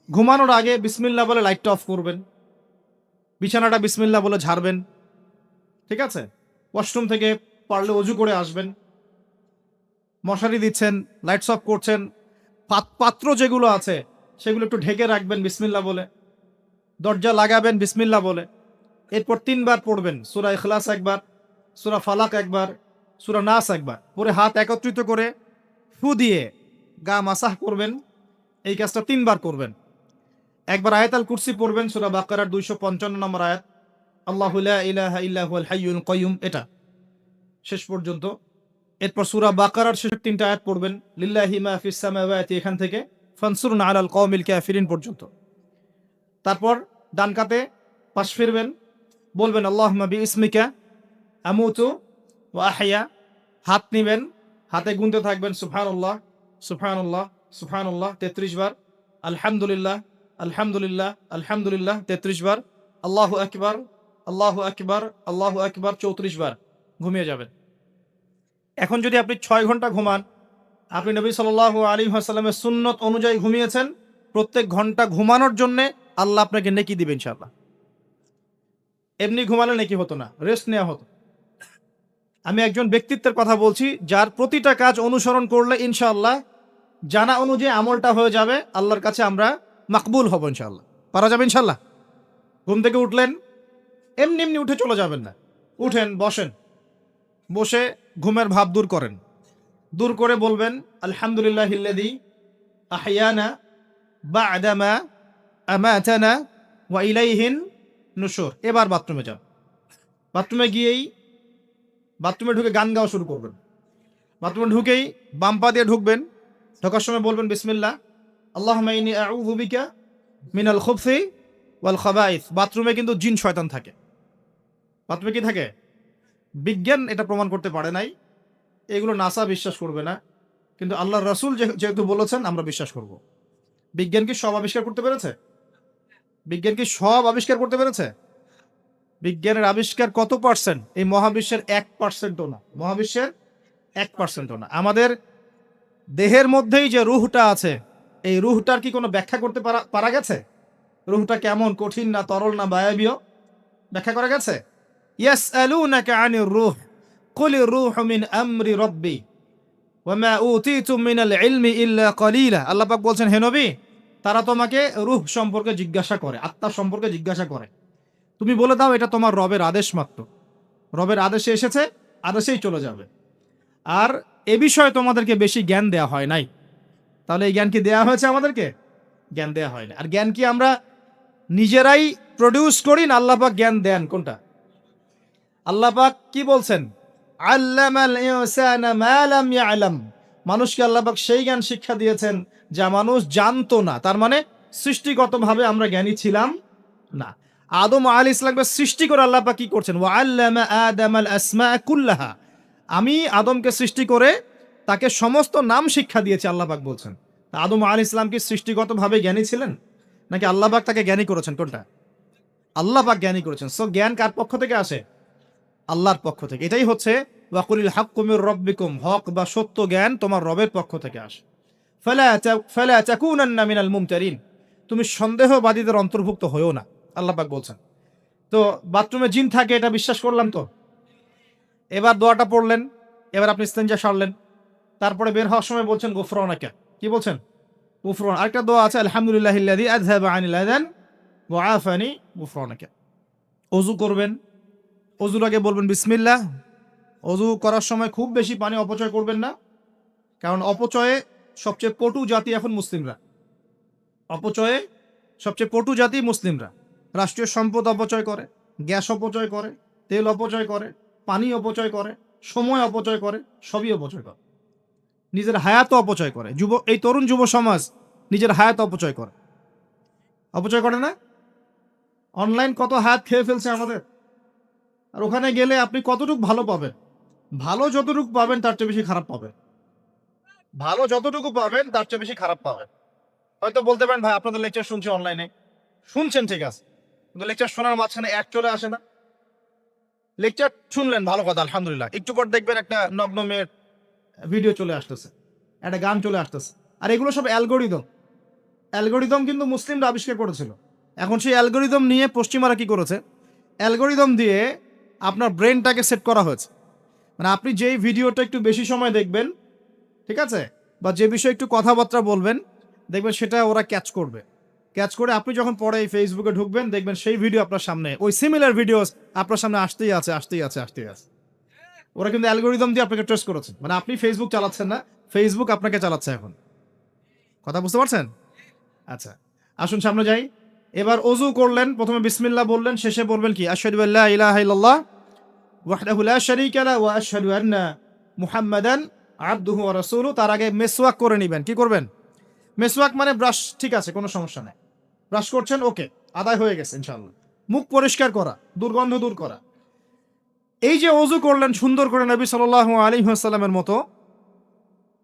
ঘুমানোর আগে বিসমিল্লাহ বলে লাইটটা অফ করবেন, বিছানাটা বিসমিল্লাহ বলে ঝাড়বেন, ঠিক আছে? ওয়াশরুম থেকে পারলে অজু করে আসবেন, মশারি দিচ্ছেন, লাইটস অফ করছেন, পাত্র যেগুলো আছে সেগুলো একটু ঢেকে রাখবেন বিসমিল্লাহ বলে, দরজা লাগাবেন বিসমিল্লাহ বলে। এরপর 3 বার পড়বেন সূরা ইখলাস একবার, সূরা ফালাক একবার, সূরা নাস একবার, পরে হাত একত্রিত করে ফু দিয়ে গা মাসাহ করবেন। এই কাজটা 3 বার করবেন। একবার আয়াতুল কুরসি পড়বেন, সূরা বাকারার 255 নম্বর আয়াত, আল্লাহু লা ইলাহা ইল্লা হুয়াল হাইয়ুল কাইয়ুম, এটা শেষ পর্যন্ত। এরপর সূরা বাকারার শেষের 3টা আয়াত পড়বেন, লিল্লাহি মা ফিস সামাওয়াতি, এখান থেকে ফানসুরনা আলাল কওমিল কাফিরিন পর্যন্ত। তারপর ডান কাতে পাশ ফিরবেন, বলবেন আল্লাহুম্মা বিইসমিকা আমুতু ওয়া আহইয়া। হাত নিবেন, হাতে গুনতে থাকবেন সুবহানাল্লাহ সুবহানাল্লাহ সুবহানাল্লাহ 33 বার, আলহামদুলিল্লাহ আলহামদুলিল্লাহ আলহামদুলিল্লাহ 33 বার, আল্লাহু আকবার আল্লাহু আকবার আল্লাহু আকবার 34 বার, ঘুমিয়ে যাবেন। এখন যদি আপনি 6 ঘন্টা ঘুমান, আপনি নবী সাল্লাল্লাহু আলাইহি ওয়াসাল্লামের সুন্নত অনুযায়ী ঘুমিয়েছেন, প্রত্যেক ঘন্টা ঘুমানোর জন্য আল্লাহ আপনাকে নেকি দিবেন ইনশাআল্লাহ। এমনি ঘুমালে নেকি হতো না, রেস্ট নেওয়া হতো। আমি একজন ব্যক্তিত্বের কথা বলছি, যার প্রতিটা কাজ অনুসরণ করলে ইনশাআল্লাহ জানা অনুযায়ী আমলটা হয়ে যাবে, আল্লাহর কাছে আমরা মাকবুল হব ইনশাআল্লাহ। পারা যাবে ইনশাআল্লাহ। ঘুম থেকে উঠলেন, এমনি এমনি উঠে চলে যাবেন না। উঠেন, বসেন, বসে ঘুমের ভাব দূর করেন, দূর করে বলবেন আলহামদুলিল্লাহিল্লাযী আহইয়ানা বা'দা মা আমাতানা ওয়া ইলাইহিন নুশুর। এবার বাথরুমে যান, বাথরুমে গিয়েই বাথরুমে ঢুকে গান গাওয়া শুরু করবেন। বাথরুমে ঢুকেই বাম পা দিয়ে ঢুকবেন, ঢোকার সময় বলবেন বিসমিল্লাহ, আল্লাহুম্মা ইন্নী আউযু বিকা মিনাল খুবসি ওয়াল খাবাইস। বাথরুমে কিন্তু জিন শয়তান থাকে। বাথরুমে কি থাকে? বিজ্ঞান এটা প্রমাণ করতে পারে নাই, এগুলো নাসা বিশ্বাস করবে না, কিন্তু আল্লাহর রাসূল যেহেতু বলেছেন আমরা বিশ্বাস করব। বিজ্ঞান কি সব আবিষ্কার করতে পেরেছে? বিজ্ঞান কি সব আবিষ্কার করতে পেরেছে? বিজ্ঞানের আবিষ্কার কত পার্সেন্ট? এই মহাবিশ্বের 1%ও না, মহাবিশ্বের 1%ও না। আমাদের দেহের মধ্যেই যে রুহটা আছে, এই রুহটার কি কোনো ব্যাখ্যা করতে পারা গেছে? রুহটা কেমন, কঠিন না তরল না বায়বীয়, ব্যাখ্যা করা গেছে? ইয়াসআলুনাকা আনির রূহ কুলির রূহু মিন আমরি রাব্বি ওয়া মা উতীতুম মিনাল ইলমি ইল্লা কলিলা। আল্লাহ পাক বলছেন, হে নবী, তারা তোমাকে রূহ সম্পর্কে জিজ্ঞাসা করে, আত্মা সম্পর্কে জিজ্ঞাসা করে, তুমি বলে দাও এটা তোমার রবের আদেশ মাত্র। রবের আদেশে এসেছে, আদেশেই চলে যাবে। আর এ বিষয়ে তোমাদেরকে বেশি জ্ঞান দেয়া হয় নাই। তাহলে এই জ্ঞান কি দেয়া হয়েছে আমাদেরকে? জ্ঞান দেয়া হয় না। আর জ্ঞান কি আমরা নিজেরাই প্রডিউস করি না আল্লাহ পাক জ্ঞান দেন? কোনটা? আল্লাহ পাক কি বলছেন? আল্লামাল ইনসানা মা লাম ইয়ালাম। মানুষকে আল্লাহ পাক সেই জ্ঞান শিক্ষা দিয়েছেন যা মানুষ জানতো না। তার মানে সৃষ্টিগতভাবে আমরা জ্ঞানী ছিলাম না। আদম আলাইহিস সালামকে সৃষ্টি করে আল্লাহ পাক কি করছেন? ওয়া আল্লামা আদামাল আসমা কুল্লাহা। আমি আদমকে সৃষ্টি করে তাকে সমস্ত নাম শিক্ষা দিয়েছি, আল্লাহ পাক বলছেন। আদম আলাইহিস সালাম কি সৃষ্টিগতভাবে জ্ঞানী ছিলেন, নাকি আল্লাহ পাক তাকে জ্ঞানী করেছেন? কোনটা? আল্লাহ পাক জ্ঞানী করেছেন। সো জ্ঞান কার পক্ষ থেকে আসে? আল্লাহর পক্ষ থেকে। এটাই হচ্ছে ওয়াকুলিল হাক্কু মির রাব্বিকুম, হক বা সত্য জ্ঞান তোমার রবের পক্ষ থেকে আসে। ফালা তাকুনান্না মিনাল মুমতারিন, তুমি সন্দেহবাদীদের অন্তর্ভুক্ত হইও না, আল্লাহ পাক বলছেন। তো বাথরুমে জিন থাকে এটা বিশ্বাস করলাম তো। এবার দোয়াটা পড়লেন, এবার আপনি ইস্তেনজা সারলেন, তারপরে বের হওয়ার সময় বলছেন গুফরানাকা। কি বলছেন? গুফরান। আরেকটা দোয়া আছে, আলহামদুলিল্লাহিল্লাযী আযহাবা আনিল আযান ওয়া আফানি গুফরানাকা। ওযু করবেন, অজুর আগে বলবেন বিসমিল্লাহ। অজু করার সময় খুব বেশি পানি অপচয় করবেন না, কারণ অপচয়ে সবচেয়ে পটু জাতি এখন মুসলিমরা। অপচয়ে সবচেয়ে পটু জাতি মুসলিমরা। রাষ্ট্রীয় সম্পদ অপচয় করে, গ্যাস অপচয় করে, তেল অপচয় করে, পানি অপচয় করে, সময় অপচয় করে, সবই অপচয় করে, নিজের হায়াতও অপচয় করে। এই তরুণ যুব সমাজ নিজের হায়াত অপচয় করে, অপচয় করে না? অনলাইন কত হায়াত খেয়ে ফেলছে আমাদের। আর ওখানে গেলে আপনি কতটুকু ভালো পাবেন? ভালো যতটুকু পাবেন তার চেয়ে বেশি খারাপ পাবেন। ভালো যতটুকু পাবেন তার চেয়ে বেশি খারাপ পাবেন। হয়তো বলতে পারেন, ভাই আপনাদের লেকচার শুনছি অনলাইনে। শুনছেন ঠিক আছে, কিন্তু লেকচার শোনার মাঝখানে অ্যাড চলে আসে না? লেকচার শুনলেন, ভালো কথা, আলহামদুলিল্লাহ। একটু পর দেখবেন একটা নগ্ন মেয়ের ভিডিও চলে আসতেছে, একটা গান চলে আসতেছে। আর এগুলো সব অ্যালগোরিদম। অ্যালগোরিদম কিন্তু মুসলিমরা আবিষ্কার করেছিল। এখন সেই অ্যালগোরিদম নিয়ে পশ্চিমারা কি করেছে? অ্যালগোরিদম দিয়ে আপনার ব্রেনটাকে সেট করা হয়েছে। মানে আপনি যেই ভিডিওটা একটু বেশি সময় দেখবেন, ঠিক আছে, বা যে বিষয়ে একটু কথাবার্তা বলবেন, দেখবেন সেটা ওরা ক্যাচ করবে। ক্যাচ করে আপনি যখন পরে এই ফেসবুকে ঢুকবেন, দেখবেন সেই ভিডিও আপনার সামনে, ওই সিমিলার ভিডিওস আপনার সামনে আসতেই আছে, আসতেই আছে, আসতেই আছে। ওরা কিন্তু অ্যালগোরিদম দিয়ে আপনাকে ট্রেস করেছে। মানে আপনি ফেসবুক চালাচ্ছেন না, ফেসবুক আপনাকে চালাচ্ছে এখন। কথা বুঝতে পারছেন? আচ্ছা, আসুন সামনে যাই। এবার অজু করলেন, প্রথমে বিসমিল্লাহ বললেন, শেষে বলবেন কি? আশহাদু আল্লা ইলাহা ইল্লাল্লাহ ওয়াহদাহু লা শারীকা লাহু ওয়া আশহাদু আন্না মুহাম্মাদান আবদুহু ওয়া রাসূলুহু। তার আগে মেসওয়াক করে নিবেন। কি করবেন? মেসওয়াক মানে ব্রাশ, ঠিক আছে, কোনো সমস্যা নাই। ব্রাশ করছেন, ওকে, আদায় হয়ে গেছে ইনশাআল্লাহ। মুখ পরিষ্কার করা, দুর্গন্ধ দূর করা। এই যে অজু করলেন সুন্দর করে নবী সাল্লাল্লাহু আলাইহি ওয়াসাল্লামের মতো,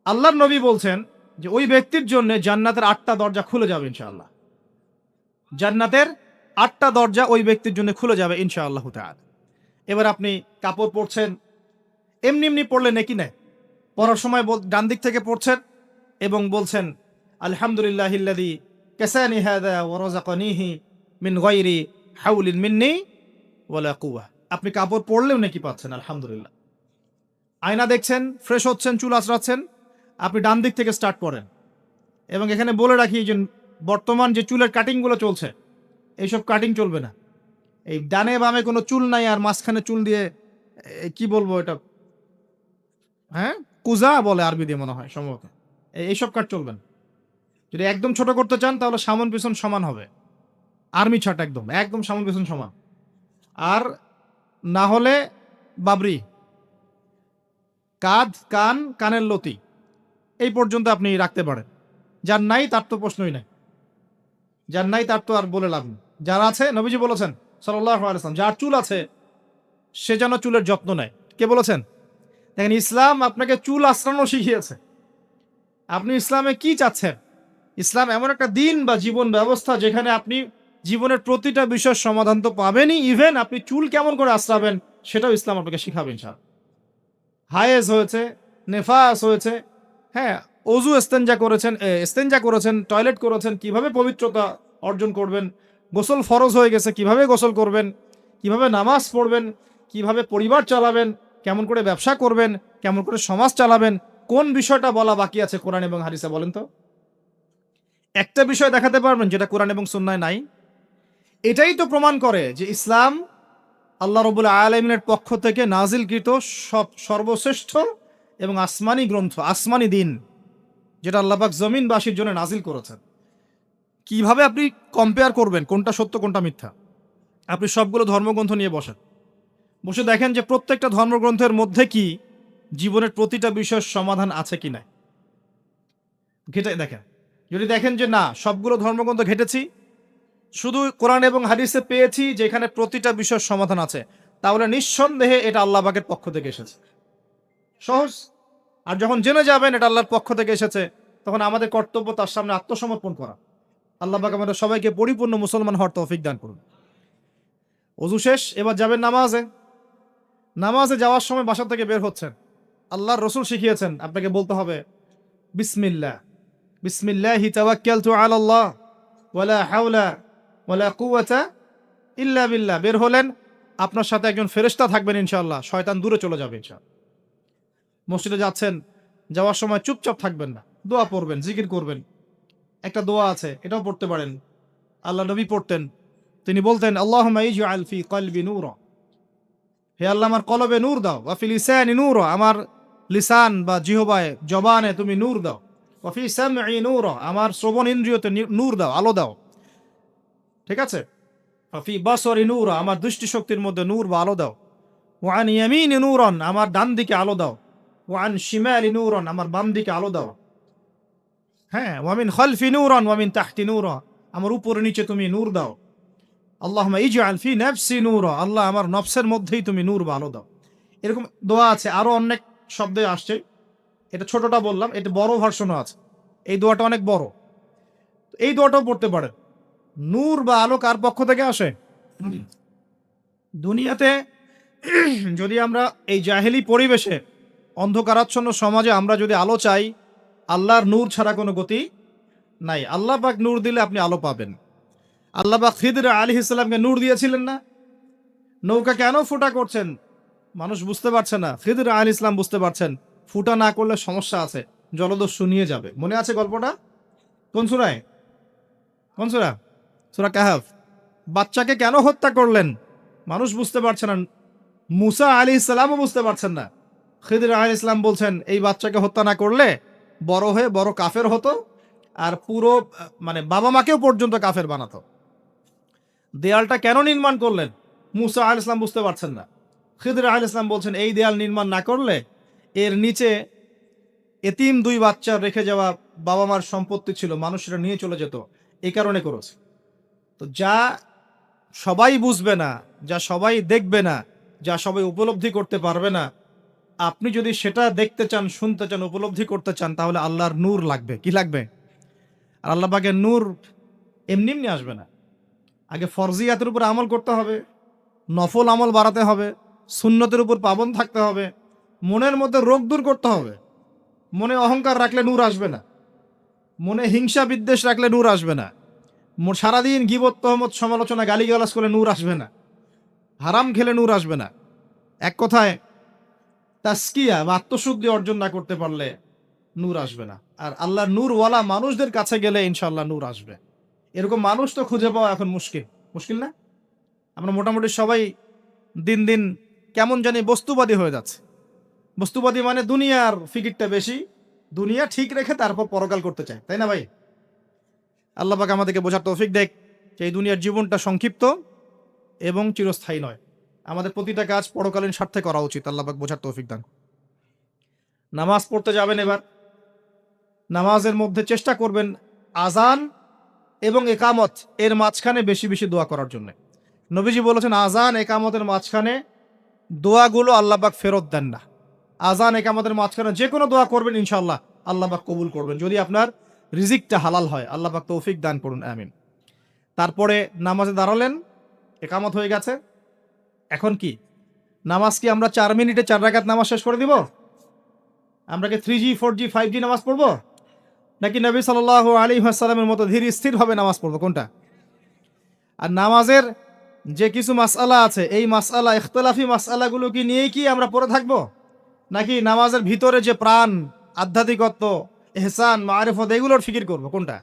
আল্লাহর নবী বলছেন যে ওই ব্যক্তির জন্য জান্নাতের 8টা দরজা খুলে যাবে ইনশাআল্লাহ। জান্নাতের 8টা দরজা ওই ব্যক্তির জন্য খুলে যাবে ইনশাআল্লাহ তাআলা। এবার আপনি কাপড় পরছেন, এমনি এমনি পড়লে নেকি নেয়। পড়ার সময় ডান দিক থেকে পড়ছেন এবং বলছেন আলহামদুলিল্লাহিল্লাযী কাসানি হাযা ওয়া রাযাকানিহি মিন গায়রি হাওলিন মিন্নি ওয়ালা কুওয়া। আপনি কাপড় পরলেও নেকি পাচ্ছেন, আলহামদুলিল্লাহ। আয়না দেখছেন, ফ্রেশ হচ্ছেন, চুল আঁচড়াচ্ছেন, আপনি ডান দিক থেকে স্টার্ট করেন। এবং এখানে বলে রাখি যে বর্তমান যে চুলের কাটিংগুলো চলছে, এইসব কাটিং চলবে না। এই ডানে বামে কোনো চুল নাই, আর মাঝখানে চুল দিয়ে কি বলবো এটা, হ্যাঁ, কুজা বলে আরবি দিয়ে মনে হয় সম্ভবত। এইসব কাট চলবেন। যদি একদম ছোট করতে চান তাহলে সামন পিছন সমান হবে, আর্মি ছাট, একদম একদম সামন পিছন সমান। আর না হলে বাবরি, কাঁধ, কান, কানের লতি এই পর্যন্ত আপনি রাখতে পারেন। যার নাই তার তো প্রশ্নই নাই, যার নাই তার তো আর বলে লাভ নেই। যার আছে, নবীজি বলেছেন সাল্লাল্লাহু আলাইহি ওয়াসাল্লাম, যার চুল আছে সে যেন চুলের যত্ন নেয়। কে বলেছেন? দেখেন, ইসলাম আপনাকে চুল আঁচড়ানো শিখিয়েছে। আপনি ইসলামে কি চাচ্ছেন? ইসলাম এমন একটা দিন বা জীবন ব্যবস্থা যেখানে আপনি জীবনের প্রতিটা বিষয়ের সমাধান তো পাবেনই, ইভেন আপনি চুল কেমন করে আঁচড়াবেন সেটাও ইসলাম আপনাকে শিখাবেন। হায়েজ হয়েছে, নেফাস হয়েছে, হ্যাঁ, অজু ইস্তেঞ্জা করেছেন, টয়লেট করেছেন, কিভাবে পবিত্রতা অর্জন করবেন, গোসল ফরজ হয়ে গেছে, কিভাবে গোসল করবেন, কিভাবে নামাজ পড়বেন, কিভাবে পরিবার চালাবেন, কেমন করে ব্যবসা করবেন, কেমন করে সমাজ চালাবেন, কোন বিষয়টা বলা বাকি আছে কোরআন এবং হাদিসে বলেন তো? একটা বিষয় দেখাতে পারবেন যেটা কোরআন এবং সুন্নায় নাই? এটাই তো প্রমাণ করে যে ইসলাম আল্লাহ রাব্বুল আলামিনের পক্ষ থেকে নাজিলকৃত সর্বশ্রেষ্ঠ এবং আসমানি গ্রন্থ, আসমানি দিন, যেটা আল্লাহ পাক জমিনবাসীর জন্য নাজিল করেছেন। কিভাবে আপনি কম্পেয়ার করবেন কোনটা সত্য কোনটা মিথ্যা? আপনি সবগুলো ধর্মগ্রন্থ নিয়ে বসে দেখেন যে প্রত্যেকটা ধর্মগ্রন্থের মধ্যে কি জীবনের প্রতিটা বিষয়ের সমাধান আছে কি না, ঘেটে দেখেন। যদি দেখেন যে না, সবগুলো ধর্মগ্রন্থ ঘেটেছি, শুধু কোরআন এবং হাদিসে পেয়েছি যেখানে প্রতিটা বিষয়ের সমাধান আছে, তাহলে নিঃসন্দেহে এটা আল্লাহ পাকের পক্ষ থেকে এসেছে। সহজ। আর যখন জেনে যাবেন এটা আল্লাহর পক্ষ থেকে এসেছে, তখন আমাদের কর্তব্য তার সামনে আত্মসমর্পণ করা। আল্লাহ পাক আমাদের সবাইকে পরিপূর্ণ মুসলমান হওয়ার তৌফিক দান করুন। ওযু শেষ, এবার যাবেন নামাজে। নামাজে যাওয়ার সময় বাসা থেকে বের হচ্ছেন, আল্লাহর রাসূল শিখিয়েছেন আপনাকে বলতে হবে বিসমিল্লাহ, বিসমিল্লাহি তাওয়াক্কালতু আলাল্লাহ ওয়ালা হাওলা ওয়ালা কুওয়াতা ইল্লা বিল্লাহ। বের হলেন, আপনার সাথে একজন ফেরেশতা থাকবেন ইনশাআল্লাহ, শয়তান দূরে চলে যাবে ইনশাআল্লাহ। মসজিদে যাচ্ছেন, যাওয়ার সময় চুপচাপ থাকবেন না, দোয়া পড়বেন, জিকির করবেন। একটা দোয়া আছে, এটাও পড়তে পারেন, আল্লাহ নবী পড়তেন। তিনি বলতেন আল্লাহুম্মা ইজআল ফি কলবি নূরা, হে আল্লাহ আমার কলবে নূর দাও, ওয়া ফি লিসানি নূরা, আমার লিসান বা জিহবায় জবানে তুমি নূর দাও, ওয়া ফি সামঈ নূরা, আমার শ্রবণ ইন্দ্রিয়তে নূর দাও, আলো দাও, ঠিক আছে, ওয়া ফি বাসরি নূরা, আমার দৃষ্টি শক্তির মধ্যে নূর বা আলো দাও, ওয়ান ইয়ামিনি নূরান, আমার ডান দিকে আলো দাও। ওয়ান শিমালি নূরান, আমার বাম দিকে আলো দাও। হ্যাঁ, ওয়ামিন খালফি নূরান ওয়ামিন তাহতি নূরা, আমার উপরে নিচে তুমি নূর দাও। আল্লাহুম্মা ইজআল ফি নাফসি নূরা, আল্লাহ আমার নফসের মধ্যেই তুমি নূর বা আলো দাও। এরকম দোয়া আছে, আরো অনেক শব্দে আসছে। এটা ছোটটা বললাম, এটা বড় ভার্সনও আছে। এই দোয়াটা অনেক বড়, এই দোয়াটাও পড়তে পারেন। নূর বা আলো কার পক্ষ থেকে আসে? দুনিয়াতে যদি আমরা এই জাহেলি পরিবেশে, অন্ধকারাচ্ছন্ন সমাজে আমরা যদি আলো চাই, আল্লাহর নূর ছাড়া কোনো গতি নাই। আল্লাহ পাক নূর দিলে আপনি আলো পাবেন। আল্লাহ পাক খিদর আলাইহিস সালামকে নূর দিয়েছিলেন না? নৌকা কেন ফুটা করছেন মানুষ বুঝতে পারছে না, খিদর আলাইহিস সালাম বুঝতে পারছেন ফুটা না করলে সমস্যা আছে, জলদস্যু নিয়ে যাবে। মনে আছে গল্পটা? কোন সূরায়? কোন সূরা? সূরা কাহফ। বাচ্চাকে কেন হত্যা করলেন মানুষ বুঝতে পারছে না, মুসা আলাইহিস সালামও বুঝতে পারছেন না। খিদর আলাইহিস সালাম বলছেন এই বাচ্চাকে হত্যা না করলে বড় হয়ে বড় কাফের হতো, আর পুরো মানে বাবা মাকেও পর্যন্ত কাফের বানাতো। দেয়ালটা কেন নির্মাণ করলেন মুসা আলাইহিস সালাম বুঝতে পারছেন না। খিদর আলাইহিস সালাম বলছেন এই দেয়াল নির্মাণ না করলে এর নিচে এতিম দুই বাচ্চা রেখে যাওয়া বাবা মার সম্পত্তি ছিল, মানুষরা নিয়ে চলে যেত, এই কারণে করেছে। তো যা সবাই বুঝবে না, যা সবাই দেখবে না, যা সবাই উপলব্ধি করতে পারবে না, আপনি যদি সেটা দেখতে চান, শুনতে চান, উপলব্ধি করতে চান, তাহলে আল্লাহর নূর লাগবে। কি লাগবে? আর আল্লাহ পাকের নূর এমনি এমনি আসবে না। আগে ফরজিয়াতের উপর আমল করতে হবে, নফল আমল বাড়াতে হবে, সুন্নতের উপর পাবন থাকতে হবে, মনের মধ্যে রোগ দূর করতে হবে। মনে অহংকার রাখলে নূর আসবে না, মনে হিংসা বিদ্বেষ রাখলে নূর আসবে না, সারাদিন গীবত তহমত সমালোচনা গালিগালাজ করে নূর আসবে না, হারাম খেলে নূর আসবে না। এক কথায় তাসকিয়া বা আত্মশুদ্ধি অর্জন না করতে পারলে নূর আসবে না। আর আল্লাহর নূরওয়ালা মানুষদের কাছে গেলে ইনশাআল্লাহ নূর আসবে। এরকম মানুষ তো খুঁজে পাওয়া এখন মুশকিল, মুশকিল না? আমরা মোটামুটি সবাই দিন দিন কেমন জানি বস্তুবাদী হয়ে যাচ্ছে। বস্তুবাদী মানে দুনিয়ার ফিকিরটা বেশি, দুনিয়া ঠিক রেখে তারপর পরকাল করতে চায়, তাই না ভাই? আল্লাহ পাক আমাদেরকে বোঝার তৌফিক দেখ যে এই দুনিয়ার জীবনটা সংক্ষিপ্ত এবং চিরস্থায়ী নয়। আমাদের প্রতিটা কাজ পরকালীন স্বার্থে করা উচিত। আল্লাহ পাক বোঝার তৌফিক দান। নামাজ পড়তে যাবেন, এবার নামাজের মধ্যে চেষ্টা করবেন আজান এবং একামত এর মাঝখানে বেশি বেশি দোয়া করার জন্য। নবীজি বলেছেন আজান একামতের মাঝখানে দোয়াগুলো আল্লাহ পাক ফেরত দেন না। আজান একামতের মাঝখানে যে কোনো দোয়া করবেন ইনশাআল্লাহ আল্লাহ পাক কবুল করবেন, যদি আপনার রিজিকটা হালাল হয়। আল্লাহ পাক তৌফিক দান করুন, আমিন। তারপরে নামাজে দাঁড়ালেন, একামত হয়ে গেছে, এখন কি নামাজ কি আমরা 4 মিনিটে 4 রাকাত নামাজ শেষ করে দিব? আমরা কি 3G 4G 5G নামাজ পড়বো, নাকি নবী সাল্লাল্লাহু আলাইহি ওয়াসাল্লামের মতো ধীর স্থিরভাবে নামাজ পড়বো, কোনটা? আর নামাজের যে কিছু মাসআলা আছে, এই মাসআলা ইখতিলাফি মাসআলাগুলো কি নিয়েই কি আমরা পড়ে থাকবো, নাকি নামাজের ভিতরে যে প্রাণ, আধ্যাত্মিকত্ব, ইহসান, মারিফত এগুলোর ফিকির করব, কোনটা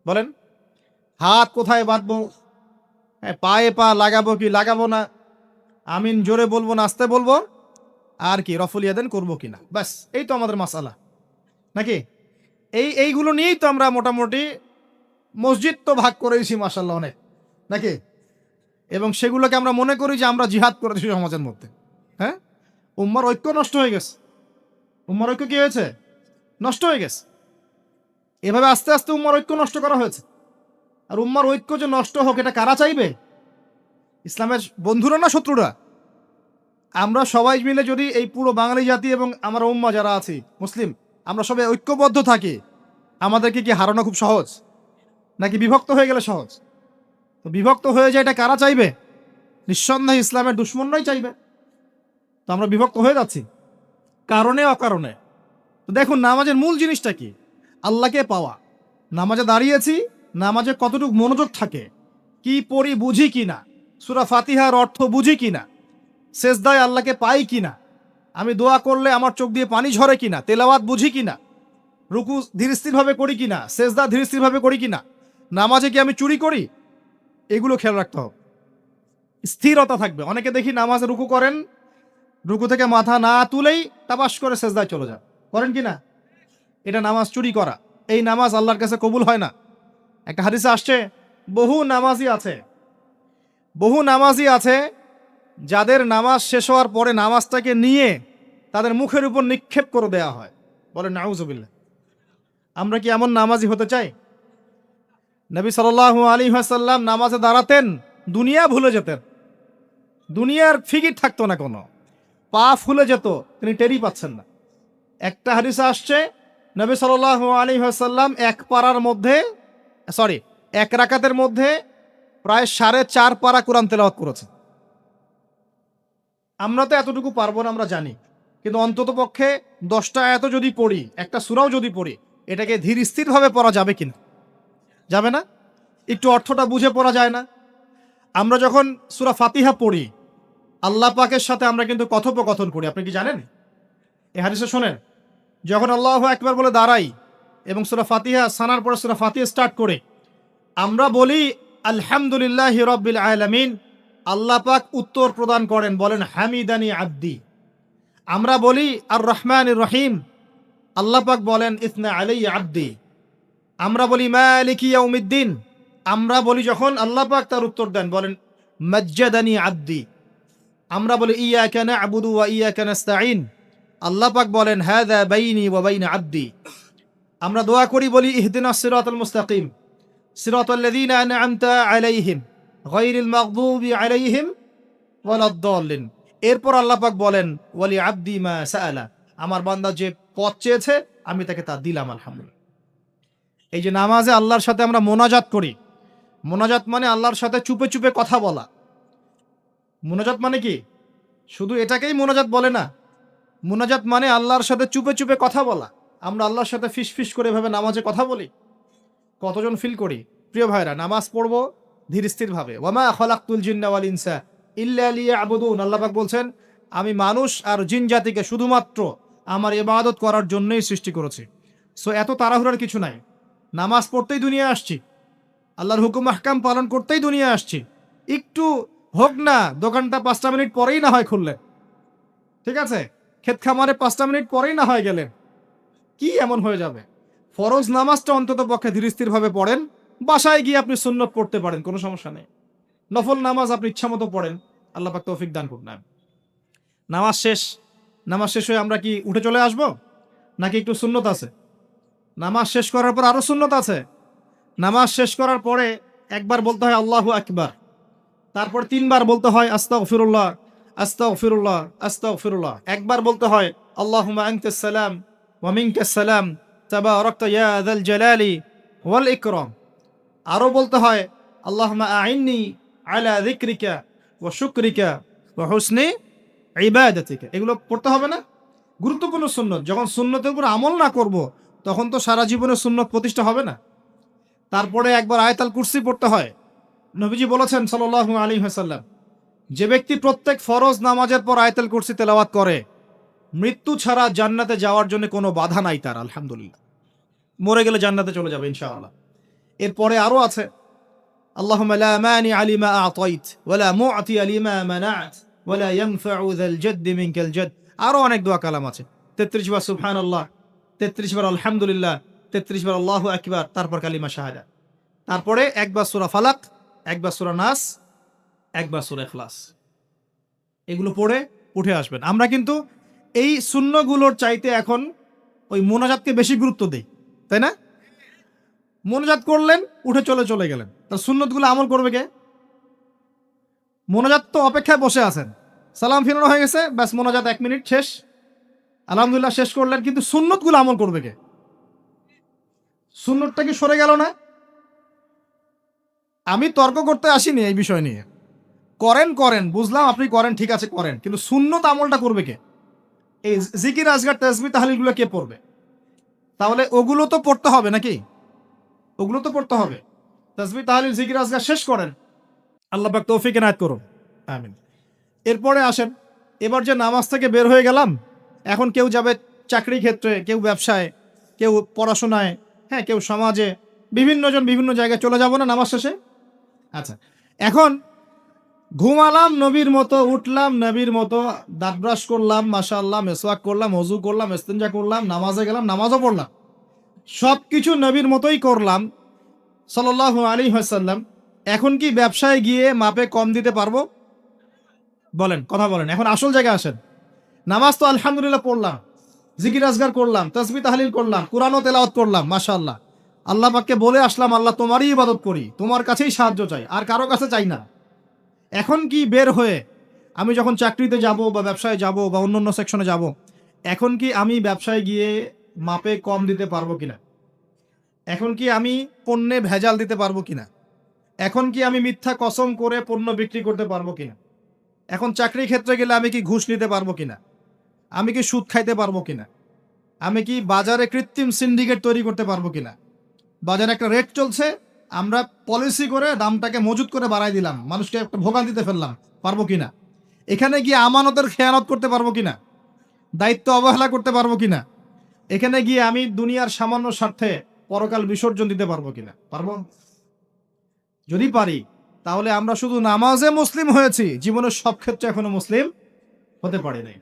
বলেন? হাত কোথায় বাঁধবো, পায়ে পা লাগাবো কি লাগাবো না, আমিন জোরে বলবো না আস্তে বলবো, আর কি রফুল ইয়াদান করবো কিনা, ব্যাস এই তো আমাদের মাসআলা, নাকি? এইগুলো নিয়েই তো আমরা মোটামুটি মসজিদ তো ভাগ করেছি মাশাআল্লাহ অনেক, নাকি? এবং সেগুলোকে আমরা মনে করি যে আমরা জিহাদ করেছি সমাজের মধ্যে। হ্যাঁ, উম্মার ঐক্য নষ্ট হয়ে গেছে। উম্মার ঐক্য কি হয়েছে? নষ্ট হয়ে গেছে। এভাবে আস্তে আস্তে উম্মার ঐক্য নষ্ট করা হয়েছে। আর উম্মার ঐক্য যে নষ্ট হোক এটা কারা চাইবে? ইসলামের বন্ধুরা না শত্রুরা? আমরা সবাই মিলে যদি এই পুরো বাঙালি জাতি এবং আমার উম্মা যারা আছি মুসলিম, আমরা সবাই ঐক্যবদ্ধ থাকি, আমাদেরকে কি হারানো খুব সহজ, নাকি বিভক্ত হয়ে গেলে সহজ? তো বিভক্ত হয়ে যায় এটা কারা চাইবে? নিঃসন্দেহে ইসলামের দুশ্মনরাই চাইবে। তো আমরা বিভক্ত হয়ে যাচ্ছি কারণে অকারণে। তো দেখুন নামাজের মূল জিনিসটা কি? আল্লাহকে পাওয়া। নামাজে দাঁড়িয়েছি, নামাজে কতটুকু মনোযোগ থাকে, কি পড়ি বুঝি কিনা, সূরা ফাতিহার অর্থ বুঝি কিনা, সেজদায় আল্লাহকে পাই কিনা, আমি দোয়া করলে আমার চোখ দিয়ে পানি ঝরে কিনা, তেলাওয়াত বুঝি কিনা, রুকু ধীরস্থিরভাবে করি কিনা, সেজদা ধীরস্থিরভাবে করি কিনা, নামাজে কি আমি চুরি করি, এগুলো খেয়াল রাখতে হবে। স্থিরতা থাকবে। অনেকে দেখি নামাজে রুকু করেন, রুকু থেকে মাথা না তুলেই তাবাস করে সেজদায় চলে যান, করেন কি না? এটা নামাজ চুরি করা। এই নামাজ আল্লাহর কাছে কবুল হয় না। একটা হাদিসে আসছে বহু নামাজি আছে যাদের নামাজ শেষ হওয়ার পরে নামাজটাকে নিয়ে তাদের মুখের উপর নিক্ষেপ করে দেওয়া হয়। বলেন নাউজুবিল্লাহ। আমরা কি এমন নামাজি হতে চাই? নবী সাল্লাল্লাহু আলাইহি ওয়াসাল্লাম নামাজে দাঁড়াতেন, দুনিয়া ভুলে যেতেন, দুনিয়ার ফিকির থাকতো না কোনো, পা ফুলে যেত, তিনি টেরই পাচ্ছেন না। একটা হাদিসে আসছে নবী সাল্লাল্লাহু আলাইহি ওয়াসাল্লাম এক রাকাতের মধ্যে প্রায় 4.5 পারা কোরআন তেলাওয়াত করেছেন। আমরা তো এতটুকু পারবো না, আমরা জানি, কিন্তু অন্তত পক্ষে 10টা আয়াত যদি পড়ি, একটা সূরাও যদি পড়ি, এটাকে ধীর স্থিরভাবে পড়া যাবে কিনা? যাবে না? একটু অর্থটা বুঝে পড়া যায় না? আমরা যখন সূরা ফাতিহা পড়ি, আল্লাহ পাকের সাথে আমরা কিন্তু কথোপকথন করি, আপনি কি জানেন? এই হাদিসে শোনেন, যখন আল্লাহু আকবার বলে দাঁড়াই এবং সূরা ফাতিহা সানার পরে সূরা ফাতিহা স্টার্ট করে আমরা বলি আলহামদুলিল্লাহি রাব্বিল আলামিন, আল্লাহ পাক উত্তর প্রদান করেন, বলেন হামিদানি আব্দি। আমরা বলি আর রহমানির রহিম, আল্লাহ পাক বলেন ইসনা আলাইয়া আব্দি। আমরা বলি মালিকি ইয়াউমিদ্দিন, আমরা বলি যখন আল্লাহ পাক তার উত্তর দেন, বলেন মাজ্জাদানি আব্দি। আমরা বলি ইয়াকা না'বুদু ওয়া ইয়াকা নাস্তাঈন, আল্লাহ পাক বলেন হাযা বাইনি ওয়া বাইনা আব্দি। আমরা দোয়া করি, বলি ইহদিনাস সিরাতাল মুস্তাকিম সিরাতাল্লাযীনা আন'আমতা আলাইহিম গায়রিল মাগদুবি আলাইহিম ওয়ালাদ-দাল্লিন। এরপর আল্লাহ পাক বলেন ওয়ালি আব্দি মা সাআলা, আমার বান্দা যে পথ চেয়েছে আমি তাকে তা দিলাম আলহামদুলিল্লাহ। এই যে নামাজে আল্লাহর সাথে আমরা মোনাজাত করি, মোনাজাত মানে আল্লাহর সাথে চুপে চুপে কথা বলা। মোনাজাত মানে কি? শুধু এটাকেই মোনাজাত বলে না, মোনাজাত মানে আল্লাহর সাথে চুপে চুপে কথা বলা। আমরা আল্লাহর সাথে ফিস ফিস করে এভাবে নামাজে কথা বলি, কতজন ফিল করি? প্রিয় ভাইরা, নামাজ পড়বো ধীর স্থির ভাবে। ওয়ামা খালাকতুল জিন্না ওয়াল ইনসা ইল্লা লিয়াবুদুন, আল্লাহ পাক বলছেন আমি মানুষ আর জিন জাতিকে শুধুমাত্র আমার ইবাদত করার জন্যই সৃষ্টি করেছি। সো এত তাড়াহুড়ার কিছু নাই, নামাজ পড়তেই দুনিয়া আসছি, আল্লাহর হুকুম আহকাম পালন করতেই দুনিয়া আসছি। একটু হোক না, দোকানটা 5টা মিনিট পরেই না হয় খুললেন, ঠিক আছে, ক্ষেত খামারে 5টা মিনিট পরেই না হয় গেলেন, কি এমন হয়ে যাবে? ফরজ নামাজটা অন্তত পক্ষে ধীর স্থির ভাবে পড়েন, বাসায় গিয়ে আপনি সুন্নত পড়তে পারেন, কোনো সমস্যা নেই। নফল নামাজ আপনি ইচ্ছা মতো পড়েন, আল্লাহ পাক তৌফিক দান করুন। নামাজ শেষ হয়ে আমরা কি উঠে চলে আসব, নাকি একটু সুন্নত আছে? নামাজ শেষ করার পর আরো সুন্নত আছে। নামাজ শেষ করার পরে একবার বলতে হয় আল্লাহু আকবার, তারপর 3বার বলতে হয় আস্তাগফিরুল্লাহ আস্তাগফিরুল্লাহ আস্তাগফিরুল্লাহ। একবার বলতে হয় আল্লাহুম্মা আনতাস সালাম ওয়া মিনকাস সালাম তাবারাকতা ইয়া যাল জালালি ওয়াল ইকরাম। আরো বলতে হয় আল্লাহুম্মা আইন্নি আলা যিকরিকা ওয়া শুকরিকা ওয়া হুসনি ইবাদাতিকা। এগুলো পড়তে হবে না? গুরুত্বপূর্ণ সুন্নত। যখন সুন্নতের উপর আমল না করব, তখন তো সারা জীবনে সুন্নত প্রতিষ্ঠা হবে না। তারপরে একবার আয়াতুল কুরসি পড়তে হয়। নবীজি বলেছেন সাল্লাল্লাহু আলাইহি ওয়াসাল্লাম, যে ব্যক্তি প্রত্যেক ফরজ নামাজের পর আয়াতুল কুরসি তেলাওয়াত করে, মৃত্যু ছাড়া জান্নাতে যাওয়ার জন্য কোনো বাধা নাই তার, আলহামদুলিল্লাহ। মরে গেলে জান্নাতে চলে যাবে ইনশাআল্লাহ। এরপরে আরো আছে আল্লাহুম্মা লা মানি লিমা আ'তাইত ওয়া লা মু'তি লিমা মানা'ত ওয়া লা ইয়ানফা'ু যাল জাদ্দি মিনকাল জাদ। আরো অনেক দোয়া কালাম আছে। 33 বার সুবহানাল্লাহ, 33 বার আলহামদুলিল্লাহ, 33 বার আল্লাহু আকবার, তারপর কালিমা শাহাদা। তারপরে একবার সূরা ফালাক, একবার সূরা নাস, একবার সূরা ইখলাস। এগুলো পড়ে উঠে আসবেন। আমরা কিন্তু এই সুন্নগুলোর চাইতে এখন ওই মোনাজাতকে বেশি গুরুত্ব দেই, তাই না? মোনাজাত করলেন, উঠে চলে গেলেন, তার সুন্নতগুলো আমল করবে কে? মোনাজাত তো অপেক্ষায় বসে আছেন, সালাম ফিরানো হয়ে গেছে, ব্যাস মোনাজাত 1 মিনিট শেষ, আলহামদুলিল্লাহ শেষ করলেন, কিন্তু সুন্নতগুলো আমল করবে কে? সুন্নতটা কি সরে গেল না? আমি তর্ক করতে আসিনি এই বিষয় নিয়ে। করেন বুঝলাম, আপনি করেন, ঠিক আছে করেন, কিন্তু সুন্নত আমলটা করবে কে? এই জিকির আজগার তাসবিহ তাহলিলগুলো কে পড়বে? তাহলে ওগুলো তো পড়তে হবে নাকি? ওগুলো তো পড়তে হবে। তাসবিহ তাহলিল জিকির আজগার শেষ করেন, আল্লাহ পাক তৌফিক এনায়েত করুন, আমিন। এরপরে আসেন, এবার যে নামাজ থেকে বের হয়ে গেলাম, এখন কেউ যাবে চাকরি ক্ষেত্রে, কেউ ব্যবসায়, কেউ পড়াশোনায়, হ্যাঁ, কেউ সমাজে, বিভিন্ন জন বিভিন্ন জায়গায় চলে যাব না নামাজ শেষে? আচ্ছা, এখন ঘুমালাম নবীর মতো, উঠলাম নবীর মতো, দাঁত ব্রাশ করলাম, মাশাআল্লাহ, মেসওয়াক করলাম, ওযু করলাম, ইস্তিনজা করলাম, নামাজে গেলাম, নামাজও পড়লাম, সবকিছু নবীর মতোই করলাম সাল্লাল্লাহু আলাইহি ওয়াসাল্লাম। এখন কি ব্যবসায় গিয়ে মাপে কম দিতে পারবো? বলেন, কথা বলেন, এখন আসল জায়গায় আসেন। নামাজ তো আলহামদুলিল্লাহ পড়লাম, জিকির আজগার করলাম, তাসবিহ তাহলিল করলাম, কুরআনও তেলাওয়াত করলাম, মাশাআল্লাহ। আল্লাহ পাককে বলে আসলাম, আল্লাহ তোমারই ইবাদত করি, তোমার কাছেই সাহায্য চাই, আর কারো কাছে চাই না। এখন কি বের হয়ে আমি যখন চাকরিতে যাব বা ব্যবসায় যাব বা অন্য সেকশনে যাব, এখন কি আমি ব্যবসায় গিয়ে মাপে কম দিতে পারবো কিনা? এখন কি আমি পণ্যে ভেজাল দিতে পারবো কিনা? এখন কি আমি মিথ্যা কসম করে পণ্য বিক্রি করতে পারবো কিনা? এখন চাকরির ক্ষেত্রে গেলে আমি কি ঘুষ নিতে পারবো কিনা? আমি কি সুদ খাইতে পারবো কিনা? আমি কি বাজারে কৃত্রিম সিন্ডিকেট তৈরি করতে পারবো কিনা? বাজারে একটা রেট চলছে, আমরা পলিসি করে দামটাকে মজুত করে বাড়াই দিলাম, মানুষকে একটা ভোগান্তিতে ফেললাম, পারবো কিনা? এখানে গিয়ে আমানতের খেয়ানত করতে পারবো কিনা? দায়িত্ব অবহেলা করতে পারবো কিনা? এখানে গিয়ে আমি দুনিয়ার সামান্য স্বার্থে পরকাল বিসর্জন দিতে পারবো কিনা? পারবো? যদি পারি, তাহলে আমরা শুধু নামাজে মুসলিম হয়েছি, জীবনের সব ক্ষেত্রে এখনো মুসলিম হতে পারি নাই।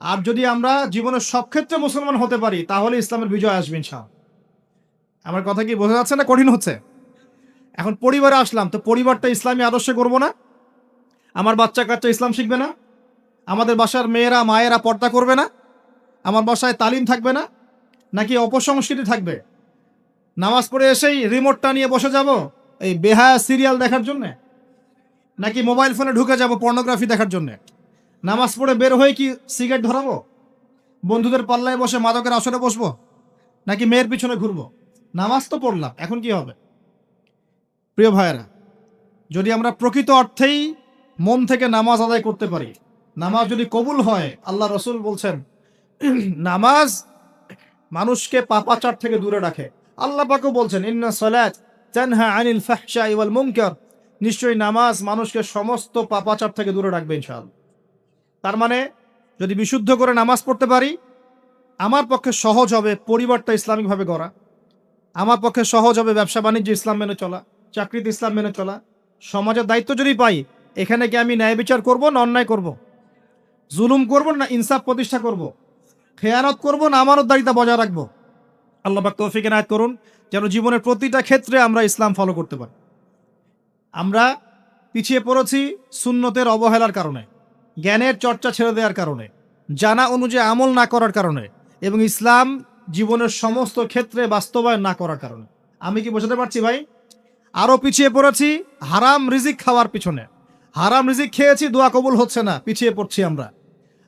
আর যদি আমরা জীবনের সব ক্ষেত্রে মুসলমান হতে পারি, তাহলে ইসলামের বিজয় আসবে ইনশাআল্লাহ। আমার কথা কি বোঝা যাচ্ছে না কঠিন হচ্ছে? এখন পরিবারে আসলাম, তো পরিবারটা ইসলামী আদর্শে করবো না? আমার বাচ্চা কাচ্চা ইসলাম শিখবে না? আমাদের বাসার মেয়েরা মায়েরা পর্দা করবে না? আমার বাসায় তালিম থাকবে না? নাকি অপসংস্কৃতি থাকবে? নামাজ পড়ে এসেই রিমোটটা নিয়ে বসে যাব এই বেহায়া সিরিয়াল দেখার জন্যে? নাকি মোবাইল ফোনে ঢুকে যাব পর্নোগ্রাফি দেখার জন্যে? নামাজ পড়ে বের হয়ে কি সিগারেট ধরাবো? বন্ধুদের পাল্লায় বসে মাদকের আসরে বসবো? নাকি মেয়ের পিছনে ঘুরবো? নামাজ তো পড়লাম, এখন কি হবে? প্রিয় ভাইয়েরা, যদি আমরা প্রকৃত অর্থেই মন থেকে নামাজ আদায় করতে পারি, নামাজ যদি কবুল হয়, আল্লাহ রসুল বলছেন নামাজ মানুষকে পাপাচার থেকে দূরে রাখে। আল্লাহ পাকও বলছেন ইন্না সালাত তানহা আনিল ফাহশাই ওয়াল মুনকার, নিশ্চয়ই নামাজ মানুষকে সমস্ত পাপাচার থেকে দূরে রাখবে ইনশাআল্লাহ। তার মানে যদি বিশুদ্ধ করে নামাজ পড়তে পারি, আমার পক্ষে সহজ হবে পরিবারটা ইসলামিকভাবে গড়া, আমার পক্ষে সহজ হবে ব্যবসা বাণিজ্য ইসলাম মেনে চলা, চাকরিতে ইসলাম মেনে চলা। সমাজের দায়িত্ব যদি পাই, এখানে কি আমি ন্যায় বিচার করব না অন্যায় করব? জুলুম করব না ইনসাফ প্রতিষ্ঠা করব? খেয়ানত করব না আমানতদারিতা বজায় রাখবো? আল্লাহ পাক তৌফিক এনায়েত করুন, যেন জীবনের প্রতিটা ক্ষেত্রে আমরা ইসলাম ফলো করতে পারি। আমরা পিছিয়ে পড়েছি সুন্নতের অবহেলার কারণে, জ্ঞানের চর্চা ছেড়ে দেওয়ার কারণে, জানা অনুযায়ী আমল না করার কারণে, এবং ইসলাম জীবনের সমস্ত ক্ষেত্রে বাস্তবায়ন না করার কারণে। আমি কি বোঝাতে পারছি ভাই? আরও পিছিয়ে পড়েছি হারাম রিজিক খাওয়ার পিছনে। হারাম রিজিক খেয়েছি, দোয়া কবুল হচ্ছে না, পিছিয়ে পড়ছি আমরা।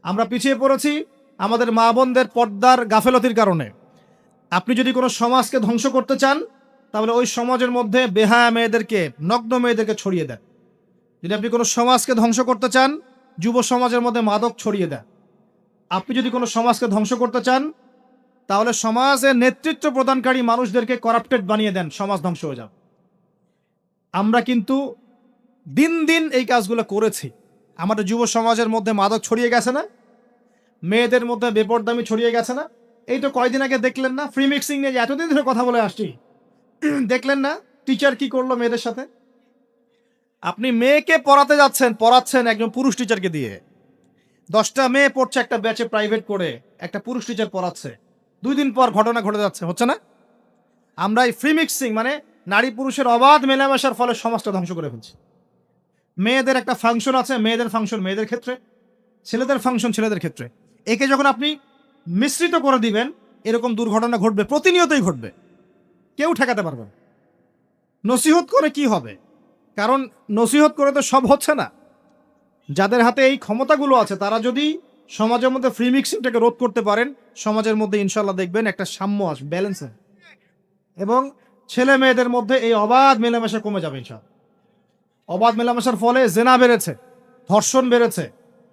আমরা পিছিয়ে পড়েছি আমাদের মা বোনদের পর্দার গাফেলতির কারণে। আপনি যদি কোনো সমাজকে ধ্বংস করতে চান, তাহলে ওই সমাজের মধ্যে বেহায়া মেয়েদেরকে, নগ্ন মেয়েদেরকে ছড়িয়ে দেন। যদি আপনি কোনো সমাজকে ধ্বংস করতে চান, যুব সমাজের মধ্যে মাদক ছড়িয়ে দেন। আপনি যদি কোনো সমাজকে ধ্বংস করতে চান, তাহলে সমাজের নেতৃত্ব প্রদানকারী মানুষদেরকে করাপ্টেড বানিয়ে দেন, সমাজ ধ্বংস হয়ে যাবে। আমরা কিন্তু দিন দিন এই কাজগুলো করেছি। আমাদের যুব সমাজের মধ্যে মাদক ছড়িয়ে গেছে না? মেয়েদের মধ্যে বেপরদামি ছড়িয়ে গেছে না? এই তো কয়দিন আগে দেখলেন না, ফ্রি মিক্সিং নিয়ে যে এতদিন ধরে কথা বলে আসছি, দেখলেন না টিচার কি করলো মেয়েদের সাথে? আপনি মেয়েকে পড়াতে যাচ্ছেন, পড়াচ্ছেন একজন পুরুষ টিচারকে দিয়ে। 10টা মেয়ে পড়ছে একটা ব্যাচে প্রাইভেট করে, একটা পুরুষ টিচার পড়াচ্ছে। 2 দিন পর ঘটনা ঘটে যাচ্ছে, হচ্ছে না? আমরা এই ফ্রি মিক্সিং মানে নারী পুরুষের অবাধ মেলামেশার ফলে সমাজটা ধ্বংস করে ফেলছি। মেয়েদের একটা ফাংশন আছে, মেয়েদের ফাংশন মেয়েদের ক্ষেত্রে, ছেলেদের ফাংশন ছেলেদের ক্ষেত্রে। একে যখন আপনি মিশ্রিত করে দিবেন, এরকম দুর্ঘটনা ঘটবে, প্রতিনিয়তই ঘটবে, কেউ ঠেকাতে পারবে না। নসিহত করে কি হবে? কারণ নসিহত করে তো সব হচ্ছে না। যাদের হাতে এই ক্ষমতাগুলো আছে, তারা যদি সমাজের মধ্যে ফ্রি মিক্সিংটাকে রোধ করতে পারেন, সমাজের মধ্যে ইনশাল্লাহ দেখবেন একটা সাম্য আসবে, ব্যালেন্স হবে, এবং ছেলে মেয়েদের মধ্যে এই অবাধ মেলামেশা কমে যাবে ইনশাল্লাহ। অবাধ মেলামেশার ফলে জেনা বেড়েছে, ধর্ষণ বেড়েছে,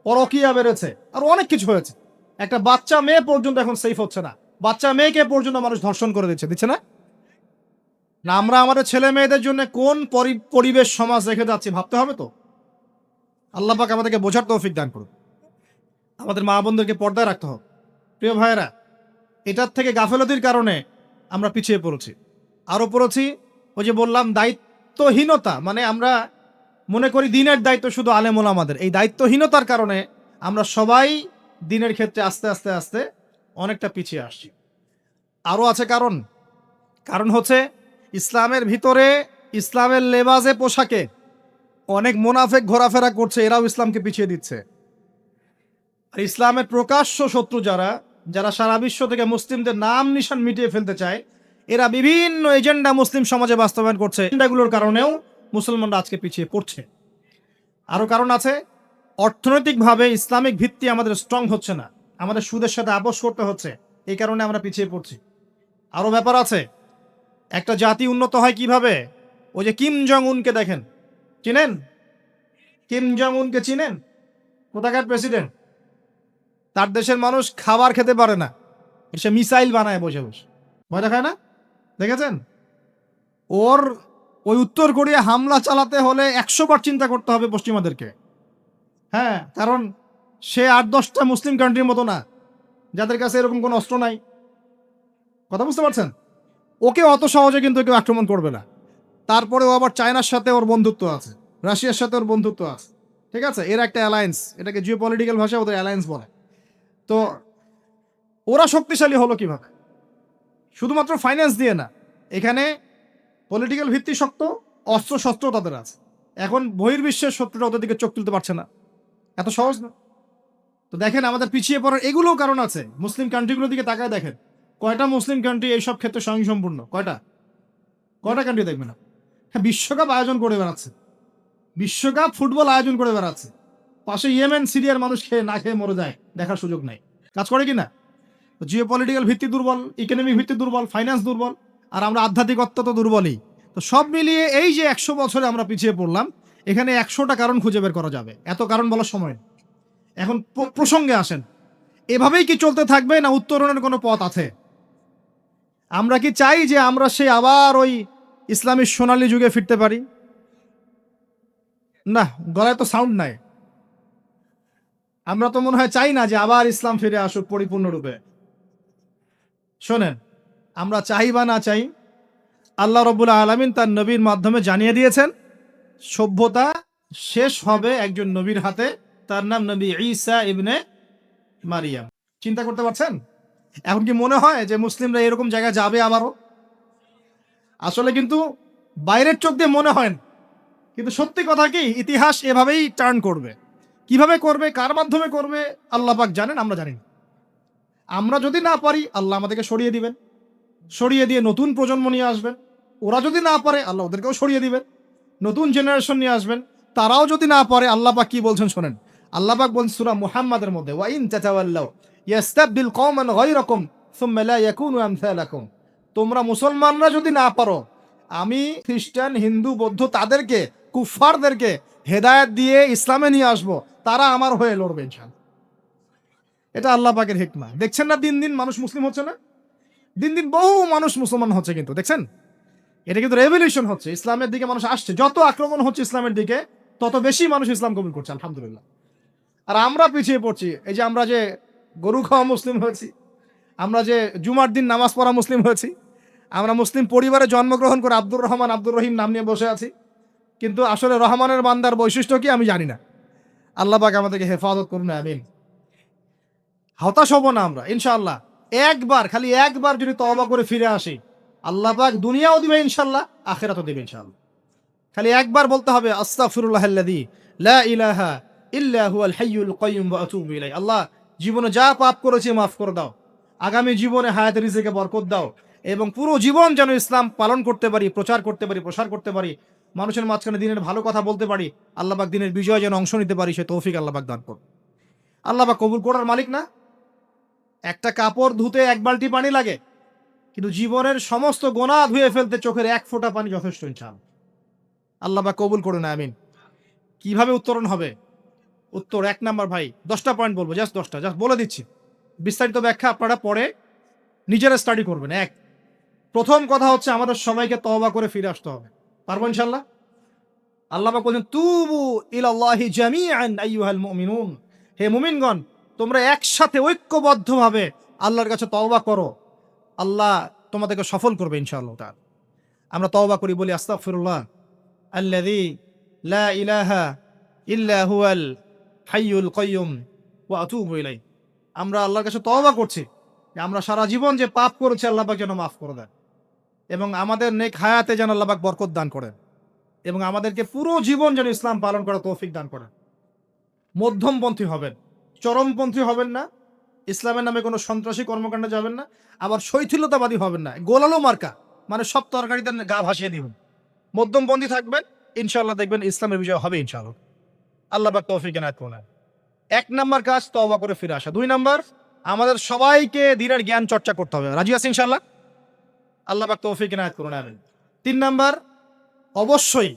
পরকীয়া বেড়েছে, আর অনেক কিছু হয়েছে। একটা বাচ্চা মেয়ে পর্যন্ত এখন সেফ হচ্ছে না, বাচ্চা মেয়েকে পর্যন্ত মানুষ ধর্ষণ করে দিচ্ছে না? না, আমরা আমাদের ছেলে মেয়েদের জন্য কোন পরিবেশ সমাজ রেখে যাচ্ছি ভাবতে হবে তো। আল্লাহ পাক আমাদেরকে বোঝার তৌফিক দান করুন। আমাদের মা বোনদেরকে পর্দায় রাখতে হবে। প্রিয় ভাইয়েরা, এটার থেকে গাফেলতির কারণে আমরা পিছিয়ে পড়েছি। আরও পড়েছি ওই যে বললাম দায়িত্বহীনতা, মানে আমরা মনে করি দিনের দায়িত্ব শুধু আলেম ওলামাদের। এই দায়িত্বহীনতার কারণে আমরা সবাই দিনের ক্ষেত্রে আস্তে আস্তে আস্তে অনেকটা পিছিয়ে আসছি। আরও আছে কারণ। কারণ হচ্ছে ইসলামের ভিতরে, ইসলামের লেবাজে পোশাকে অনেক মোনাফেক ঘোরাফেরা করছে, এরাও ইসলামকে পিছিয়ে দিচ্ছে। আর ইসলামের প্রকাশ্য শত্রু যারা, যারা সারা বিশ্ব থেকে মুসলিমদের নাম নিশান মিটিয়ে ফেলতে চায়, এরা বিভিন্ন এজেন্ডা মুসলিম সমাজে বাস্তবায়ন করছে। এজেন্ডাগুলোর কারণেও মুসলমানরা আজকে পিছিয়ে পড়ছে। আরও কারণ আছে, অর্থনৈতিকভাবে ইসলামিক ভিত্তি আমাদের স্ট্রং হচ্ছে না, আমাদের সুদের সাথে আপোষ করতে হচ্ছে, এই কারণে আমরা পিছিয়ে পড়ছি। আরও ব্যাপার আছে, একটা জাতি উন্নত হয় কিভাবে? ওই যে কিম জং উনকে দেখেন, চিনেন? কিম জং উনকে চিনেন? কোথাকার প্রেসিডেন্ট? তার দেশের মানুষ খাবার খেতে পারে না, সে মিসাইল বানায় বসে বসে, ভয় দেখায় না? দেখেছেন? ওর ওই উত্তর কোরিয়া হামলা চালাতে হলে 100 বার চিন্তা করতে হবে পশ্চিমাদেরকে। হ্যাঁ, কারণ সে 8-10টা মুসলিম কান্ট্রির মতো না, যাদের কাছে এরকম কোনো অস্ত্র নাই। কথা বুঝতে পারছেন? ওকে অত সহজে কিন্তু কেউ আক্রমণ করবে না। তারপরেও আবার চায়নার সাথে ওর বন্ধুত্ব আছে, রাশিয়ার সাথে ওর বন্ধুত্ব আছে, ঠিক আছে? এর একটা অ্যালায়েন্স, এটাকে জিও পলিটিক্যাল ভাষায় ওদের অ্যালায়েন্স বলে। তো ওরা শক্তিশালী হলো কিভাবে? শুধুমাত্র ফাইন্যান্স দিয়ে না, এখানে পলিটিক্যাল ভিত্তি শক্ত, অস্ত্র শস্ত্র তাদের আছে। এখন বহির্বিশ্বের শত্রুরা ওদের দিকে চোখ তুলতে পারছে না, এত সহজ না। তো দেখেন আমাদের পিছিয়ে পড়ার এগুলোও কারণ আছে। মুসলিম কান্ট্রিগুলোর দিকে তাকায় দেখেন, কয়টা মুসলিম কান্ট্রি এইসব ক্ষেত্রে স্বয়ংসম্পূর্ণ? কয়টা কান্ট্রি দেখবেন না? হ্যাঁ, বিশ্বকাপ আয়োজন করে বেড়াচ্ছে, বিশ্বকাপ ফুটবল আয়োজন করে বেড়াচ্ছে, পাশে ইয়েমেন সিরিয়ার মানুষ খেয়ে না খেয়ে মরে যায়, দেখার সুযোগ নাই। কাজ করে কি না? জিও পলিটিক্যাল ভিত্তি দুর্বল, ইকোনমিক ভিত্তি দুর্বল, ফাইন্যান্স দুর্বল, আর আমরা আধ্যাত্মিকত্ব তো দুর্বলই। তো সব মিলিয়ে এই যে 100 বছরে আমরা পিছিয়ে পড়লাম, এখানে 100টা কারণ খুঁজে বের করা যাবে, এত কারণ বলার সময় নেই। এখন প্রসঙ্গে আসেন, এভাবেই কি চলতে থাকবে না উত্তরণের কোনো পথ আছে? আমরা কি চাই যে আমরা সে আবার ওই ইসলামী সোনালী যুগে ফিরতে পারি? না, গলায় তো সাউন্ড নাই। আমরা তো মনে হয় চাই না যে আবার ইসলাম ফিরে আসুক পরিপূর্ণরূপে। শোনেন, আমরা চাই বা না চাই, আল্লাহ রাব্বুল আলামিন তার নবীর মাধ্যমে জানিয়ে দিয়েছেন সভ্যতা শেষ হবে একজন নবীর হাতে, তার নাম নবী ঈসা ইবনে মারিয়াম। চিন্তা করতে পারছেন? এখন কি মনে হয় যে মুসলিমরা এরকম জায়গায় যাবে আবারও? আসলে কিন্তু বাইরের চোখ দিয়ে মনে হয় না, কিন্তু সত্যি কথা কি, ইতিহাস এভাবেই টার্ন করবে। কিভাবে করবে, কার মাধ্যমে করবে, আল্লাহ পাক জানেন, আমরা জানি না। আমরা যদি না পারি, আল্লাহ আমাদেরকে সরিয়ে দিবেন, সরিয়ে দিয়ে নতুন প্রজন্ম নিয়ে আসবেন। ওরা যদি না পারে, আল্লাহ ওদেরকেও সরিয়ে দিবেন, নতুন জেনারেশন নিয়ে আসবেন। তারাও যদি না পারে, আল্লাহ পাক কি বলছেন শোনেন। আল্লাহ পাক বলছেন সূরা মুহাম্মাদের মধ্যে, ওয়া ইন তাতাওয়াল্লাউ ইয়াস্তাবদিল কওমান গায়রাকুম সুম্মা লা ইয়াকুনু আমসালাকুম। তোমরা মুসলমানরা যদি না পারো, আমি খ্রিস্টান, হিন্দু, বৌদ্ধ তাদেরকে, কুফফারদেরকে হেদায়েত দিয়ে ইসলামে নিয়ে আসবো, তারা আমার হয়ে লড়বে ইনশাআল্লাহ। এটা আল্লাহ পাকের হিকমা। দেখছেন না দিন দিন মানুষ মুসলিম হচ্ছে না? দিন দিন বহু মানুষ মুসলমান হচ্ছে, কিন্তু দেখছেন এটা কিন্তু রেভলিউশন হচ্ছে, ইসলামের দিকে মানুষ আসছে। যত আক্রমণ হচ্ছে ইসলামের দিকে, তত বেশি মানুষ ইসলাম কবুল করছে, আলহামদুলিল্লাহ। আর আমরা পিছিয়ে পড়ছি। এই যে আমরা যে গরু খাওয়া মুসলিম হয়েছি, আমরা যে জুমার দিন নামাজ পড়া মুসলিম হয়েছি, আমরা মুসলিম পরিবারে জন্মগ্রহণ করে আব্দুর রহমান, আব্দুর রহিম নাম নিয়ে বসে আছি, কিন্তু আসলে রহমানের বান্দার বৈশিষ্ট্য কি আমি জানি না। আল্লাহ পাক আমাদেরকে হেফাজত করুন, আমিন। হতাশ হব না আমরা ইনশাআল্লাহ। একবার, খালি একবার যদি তওবা করে ফিরে আসি, আল্লাহ পাক দুনিয়াও দিবে ইনশাআল্লাহ, আখিরাতও দিবে ইনশাআল্লাহ। খালি একবার বলতে হবে, আস্তাগফিরুল্লাহাল্লাযী লা ইলাহা ইল্লা হুয়াল হাইয়ুল কাইয়্যুম ওয়া আতুবু ইলাইহি। আল্লাহ, জীবনে যা পাপ করেছি মাফ করে দাও, আগামী জীবনে হায়াতে রিজিকে বরকত দাও, এবং পুরো জীবন যেন ইসলাম পালন করতে পারি, প্রচার করতে পারি, প্রসার করতে পারি, মানুষের মাঝখানে দিনের ভালো কথা বলতে পারি। আল্লাহ পাক দিনের বিজয় যেন অংশ নিতে পারি, সে তৌফিক আল্লাহ পাক দান করুন। আল্লাহ পাক কবুল করার মালিক না? একটা কাপড় ধুতে 1 বালতি পানি লাগে, কিন্তু জীবনের সমস্ত গোনাহ ধুয়ে ফেলতে চোখের 1 ফোঁটা পানি যথেষ্ট ইনশাআল্লাহ। আল্লাহ পাক কবুল করুন, আমিন। কিভাবে উত্তরণ হবে? উত্তর 1 নাম্বার ভাই, 10টা পয়েন্ট বলবো, জাস্ট 10টা, জাস্ট বলে দিচ্ছি। বিস্তারিত ব্যাখ্যা আপনারা পরে নিজেরা স্টাডি করবেন। প্রথম কথা হচ্ছে আমাদের সবাইকে তওবা করে ফিরে আসতে হবে। পারবো ইনশাআল্লাহ? আল্লাহ পাক বলেন, তুবু ইলাল্লাহি জামিআন আইয়ুহাল মুমিনুন। হে মুমিনগণ, তোমরা একসাথে ঐক্যবদ্ধভাবে আল্লাহর কাছে তওবা করো, আল্লাহ তোমাদেরকে সফল করবে ইনশাআল্লাহ তাআলা। আমরা তওবা করি, বলি আস্তাগফিরুল্লাহ আল্লাযী লা ইলাহা ইল্লা হুয়াল হাইয়ুল কাইয়্যুম ওয়া আতুবু ইলাইহি। আমরা আল্লাহর কাছে তওবা করছি যে আমরা সারা জীবন যে পাপ করেছি, আল্লাহ পাক যেন মাফ করে দেন, এবং আমাদের নেক হায়াতে যেন আল্লাহ পাক বরকত দান করেন, এবং আমাদেরকে পুরো জীবন যেন ইসলাম পালন করার তৌফিক দান করেন। মধ্যমপন্থী হবেন, চরমপন্থী হবেন না, ইসলামের নামে কোনো সন্ত্রাসী কর্মকাণ্ডে যাবেন না, আবার শৈথিলতাবাদী হবেন না, গোলালো মার্কা মানে সব তরকারিতে গা ভাসিয়ে দিবেন। মধ্যমপন্থী থাকবেন, ইনশাআল্লাহ দেখবেন ইসলামের বিজয় হবে ইনশাআল্লাহ। আল্লাহ পাক তৌফিক এনায়েত করুন। এক নাম্বার কাজ তওবা করে ফিরে আসা। 2 নাম্বার, আমাদের সবাইকে দিনের জ্ঞান চর্চা করতে হবে। রাজি আছি ইনশাআল্লাহ? আল্লাহ পাক তৌফিক এনায়েত করুন, আমিন। 3 নাম্বার, অবশ্যই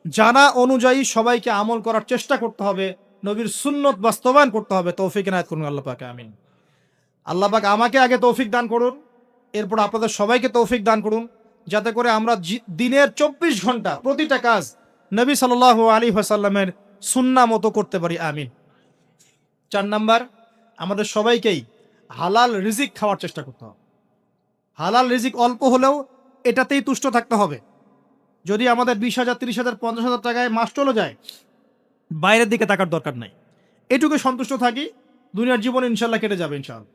জানা অনুযায়ী সবাইকে আমল করার চেষ্টা করতে হবে, নবীর সুন্নত বাস্তবায়ন করতে হবে। তৌফিক এনায়েত করুন আল্লাহ পাক, আমিন। আল্লাহ পাক আমাকে আগে তৌফিক দান করুন, এরপর আপনাদের সবাইকে তৌফিক দান করুন, যাতে করে আমরা দিনের 24 ঘন্টা প্রতিটা কাজ নবী সাল্লাল্লাহু আলাইহি ওয়াসাল্লামের সুন্নাহ মতো করতে পারি, আমিন। 4 নাম্বার, আমাদের সবাইকেই হালাল রিজিক খাওয়ার চেষ্টা করতে হবে। হালাল রিজিক অল্প হলেও এটাতেই তুষ্ট থাকতে হবে। যদি আমাদের 20,000, 30,000, 50,000 টাকায় মাস চলে যায়, বাইরের দিকে তাকার দরকার নাই, এটুকু সন্তুষ্ট থাকি, দুনিয়ার জীবন ইনশাল্লাহ কেটে যাবে ইনশাআল্লাহ।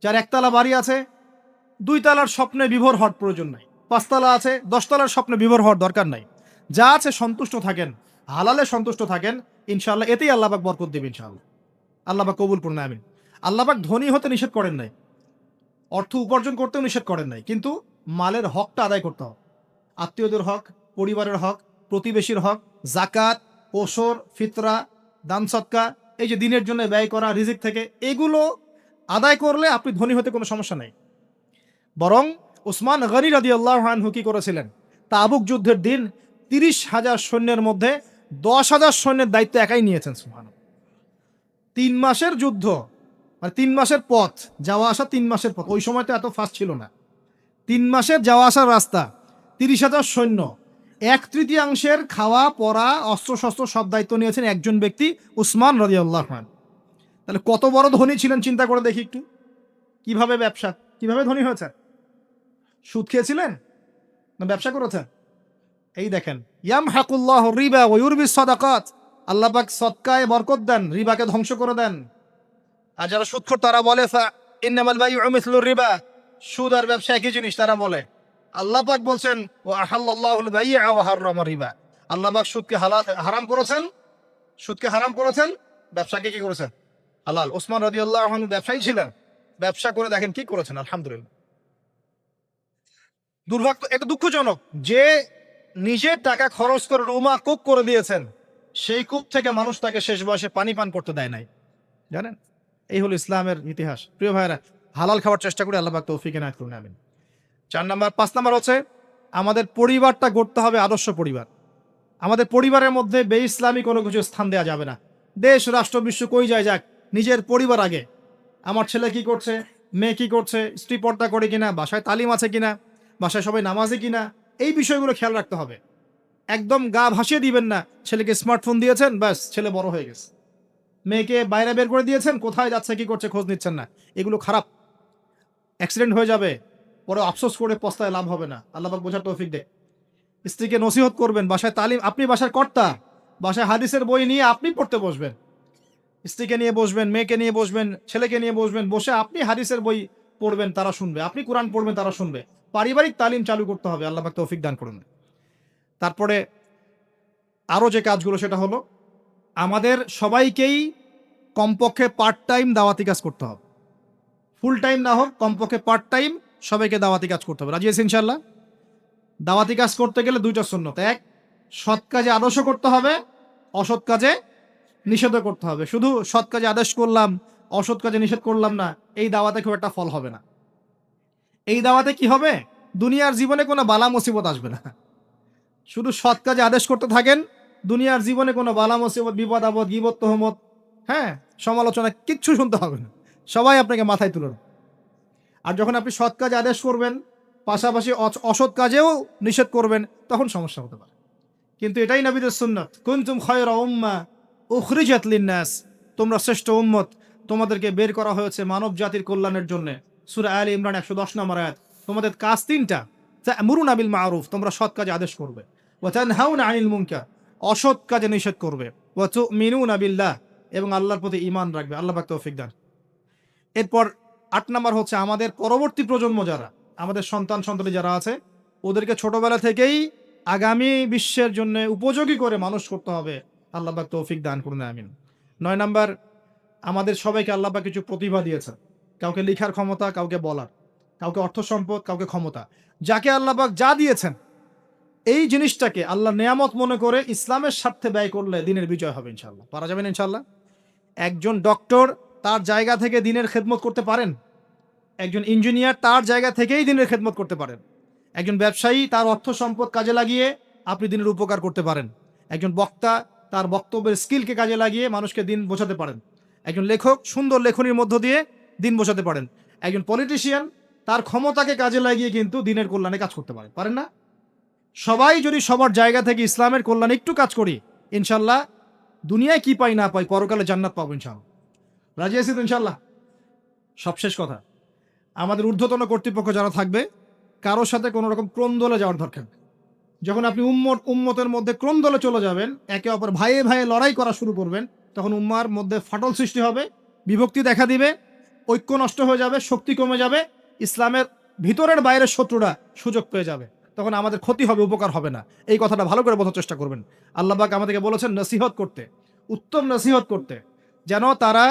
যার একতলা বাড়ি আছে, 2 তলার স্বপ্নে বিভোর হওয়ার প্রয়োজন নাই। 5 তলা আছে, 10 তলার স্বপ্নে বিভোর হওয়ার দরকার নাই। যা আছে সন্তুষ্ট থাকেন, হালালে সন্তুষ্ট থাকেন, ইনশাআল্লাহ এতেই আল্লাহ পাক বরকত দেবে ইনশাআল্লাহ। আল্লাহ পাক কবুল করুন, আমিন। আল্লাহ পাক ধনী হতে নিষেধ করেন নাই, অর্থ উপার্জন করতেও নিষেধ করেন নাই, কিন্তু মালের হকটা আদায় করতে হবে। আত্মীয়দের হক, পরিবারের হক, প্রতিবেশীর হক, জাকাত, ওসর, ফিতরা, দান সদকা, এই যে দিনের জন্য ব্যয় করা রিজিক থেকে, এগুলো আদায় করলে আপনি ধনী হতে কোনো সমস্যা নেই। বরং উসমান গনি রাদিয়াল্লাহু আনহু কি করেছিলেন? তাবুক যুদ্ধের দিন 30,000 সৈন্যের মধ্যে 10,000 সৈন্যের দায়িত্ব একাই নিয়েছেন। সুবহানাল্লাহ। 3 মাসের যুদ্ধ, মানে 3 মাসের পথ, যাওয়া আসা 3 মাসের পথ, ওই সময় তো এত ফাস্ট ছিল না। 3 মাসের যাওয়া আসার রাস্তা, 30,000 সৈন্য, 1/3 খাওয়া পরা অস্ত্রশস্ত্র সব দায়িত্ব নিয়েছেন একজন ব্যক্তি, উসমান রাদিয়াল্লাহু আনহু। তাহলে কত বড় ধনী ছিলেন চিন্তা করে দেখি একটু। কিভাবে ব্যবসা, কিভাবে ধনী হয়েছে? সুদ খেয়েছিলেন না ব্যবসা করেছেন? এই দেখেন, ইয়ামহাকুল্লাহু রিবা ওয়া ইউরবিস সাদাকাত, আল্লাহ পাক সদকায় বরকত দেন, রিবাকে ধ্বংস করে দেন। আর যারা সুদখোর তারা বলে ইন্নামাল বাইউ মিসলুর রিবা, সুদ আর ব্যবসা একই জিনিস, তারা বলে। আল্লাহ পাক বলছেন ওয়া আহাল্লাল্লাহুল বাই'a ওয়া হাররামা রিবা, আল্লাহ পাক সুদকে হারাম করেছেন, সুদকে হারাম করেছেন, ব্যবসাকে কি করেছেন? হালাল। ওসমান রাদিয়াল্লাহু আনহু ব্যবসায়ী ছিলেন, ব্যবসা করে দেখেন কি করেছেন, আলহামদুলিল্লাহ। দুর্ভাগ্য, এটা দুঃখজনক যে নিজের টাকা খরচ করে রুমা কূপ করে দিয়েছেন, সেই কূপ থেকে মানুষ তাকে শেষ বয়সে পানি পান করতে দেয় নাই, জানেন? এই হলো ইসলামের ইতিহাস। প্রিয় ভাইরা, হালাল খাওয়ার চেষ্টা করে আল্লাহ পাক তৌফিক এনায়েত করুন, আমিন। 4 নাম্বার, 5 নাম্বার হচ্ছে আমাদের পরিবারটা গড়তে হবে আদর্শ পরিবার। আমাদের পরিবারের মধ্যে বেইসলামী কোনো কিছু স্থান দেওয়া যাবে না। দেশ রাষ্ট্র বিশ্ব কই যায় যাক, নিজের পরিবার আগে। আমার ছেলে কি করছে, মেয়ে কি করছে, স্ত্রী পর্দা করে কিনা, বাসায় তালিম আছে কিনা, বাসায় সবাই নামাজি কিনা, এই বিষয়গুলো খেয়াল রাখতে হবে। একদম গা ভাসিয়ে দিবেন না, ছেলেকে স্মার্টফোন দিয়েছেন, ব্যাস ছেলে বড় হয়ে গেছে। মেয়েকে বাইরে বের করে দিয়েছেন, কোথায় যাচ্ছে কি করছে খোঁজ নিচ্ছেন না, এগুলো খারাপ। অ্যাক্সিডেন্ট হয়ে যাবে, পরে আফসোস করে পস্তায় লাভ হবে না। আল্লাহ পাক বোঝার তৌফিক দেয়। স্ত্রীকে নসিহত করবেন, বাসায় তালিম, আপনি বাসার কর্তা, বাসায় হাদিসের বই নিয়ে আপনি পড়তে বসবেন, স্ত্রীকে নিয়ে বসবেন, মেয়েকে নিয়ে বসবেন, ছেলেকে নিয়ে বসবেন, বসে আপনি হাদিসের বই পড়বেন, তারা শুনবে, আপনি কোরআন পড়বেন, তারা শুনবে। পারিবারিক তালিম চালু করতে হবে। আল্লাহ পাক তৌফিক দান করুন। তারপরে আরো যে কাজগুলো, সেটা হলো আমাদের সবাইকেই কমপক্ষে পার্ট টাইম দাওয়াতি কাজ করতে হবে। ফুল টাইম না হোক, কমপক্ষে পার্ট টাইম সবাইকে দাওয়াতি কাজ করতে হবে। রাজি আছেন ইনশাআল্লাহ? দাওয়াতি কাজ করতে গেলে 2টা সুন্নত। 1, সৎ কাজে আদর্শ করতে হবে, অসৎ কাজে নিষেধ করতে হবে। শুধু সৎ কাজে আদেশ করলাম, অসৎ কাজে নিষেধ করলাম না, এই দাওয়াতে খুব একটা ফল হবে না। এই দাওয়াতে কি হবে? দুনিয়ার জীবনে কোনো বালা মুসিবত আসবে না। শুধু সৎ কাজে আদেশ করতে থাকেন, দুনিয়ার জীবনে কোনো বালা মুসিবত, বিপদ আপদ, গীবত, তহমত, হ্যাঁ, সমালোচনা কিচ্ছু শুনতে হবে না, সবাই আপনাকে মাথায় তুলে নেবে। আর যখন আপনি সৎ কাজে আদেশ করবেন, পাশাপাশি অসৎ কাজেও নিষেধ করবেন, তখন সমস্যা হতে পারে। কিন্তু এটাই নবীদের সুন্নাত, কুনতুম খায়রা উম্মাহ উখরিজাত লিন-নাস, তোমরা শ্রেষ্ঠ উম্মত, তোমাদেরকে বের করা হয়েছে মানব জাতির কল্যাণের জন্য। সূরা আলে ইমরান 110 নম্বর আয়াত। তোমাদের কাজ 3টা, তা'মুরুনা বিল মা'রুফ, তোমরা সৎ কাজে আদেশ করবে, ওয়া তানহাউনা আনিল মুনকার, অসৎ কাজে নিষেধ করবে, ওয়া তু'মিনুনা বিল্লাহ, এবং আল্লাহর প্রতি ঈমান রাখবে। আল্লাহ পাক তৌফিক দান। এরপর 8 নাম্বার হচ্ছে আমাদের পরবর্তী প্রজন্ম যারা, আমাদের সন্তান-সন্ততি যারা আছে, ওদেরকে ছোটবেলা থেকেই আগামী বিশ্বের জন্য উপযোগী করে মানুষ করতে হবে। আল্লাহ পাক তৌফিক দান করুন, আমিন। 9 নাম্বার, আমাদের সবাইকে আল্লাহ পাক কিছু প্রতিভা দিয়েছেন, কাউকে লিখার ক্ষমতা, কাউকে বলার, কাউকে অর্থ সম্পদ, কাউকে ক্ষমতা। যাকে আল্লাহ পাক যা দিয়েছেন এই জিনিসটাকে আল্লাহ নেয়ামত মনে করে ইসলামের স্বার্থে ব্যয় করলে দিনের বিজয় হবে ইনশাল্লাহ। পারা যাবেন ইনশাল্লাহ। একজন ডক্টর তার জায়গা থেকে দিনের খেদমত করতে পারেন, একজন ইঞ্জিনিয়ার তার জায়গা থেকেই দিনের খেদমত করতে পারেন, একজন ব্যবসায়ী তার অর্থ সম্পদ কাজে লাগিয়ে আপনি দিনের উপকার করতে পারেন, একজন বক্তা তার বক্তব্যের স্কিলকে কাজে লাগিয়ে মানুষকে দিন বোঝাতে পারেন, একজন লেখক সুন্দর লেখনীর মধ্য দিয়ে দিন বোঝাতে পারেন, একজন পলিটিশিয়ান তার ক্ষমতাকে কাজে লাগিয়ে কিন্তু দিনের কল্যাণে কাজ করতে পারেন, পারেন না? সবাই যদি সবার জায়গা থেকে ইসলামের কল্যাণে একটু কাজ করি, ইনশাল্লাহ দুনিয়ায় কি পাই না পাই পরকালে জান্নাত পাবো ইনশাল্লাহ। রাজি আছি তো ইনশাল্লাহ? সবশেষ কথা, আমাদের ঊর্ধ্বতন কর্তৃপক্ষ যারা থাকবে কারোর সাথে কোনো রকম ক্রন্দলে যাওয়ার দরকার নেই। যখন আপনি উম্মতের মধ্যে ক্রন্দলে চলে যাবেন, একে অপর ভাইয়ে ভাইয়ে লড়াই করা শুরু করবেন, তখন উম্মার মধ্যে ফাটল সৃষ্টি হবে, বিভক্তি দেখা দিবে, ঐক্য নষ্ট হয়ে যাবে, শক্তি কমে যাবে, ইসলামের ভিতরের বাইরের শত্রুরা সুযোগ পেয়ে যাবে, তখন আমাদের ক্ষতি হবে, উপকার হবে না। এই কথাটা ভালো করে বোঝার চেষ্টা করবেন। আল্লাহ পাক আমাদেরকে বলেছেন নসিহত করতে, উত্তম নসিহত করতে, যেন তারা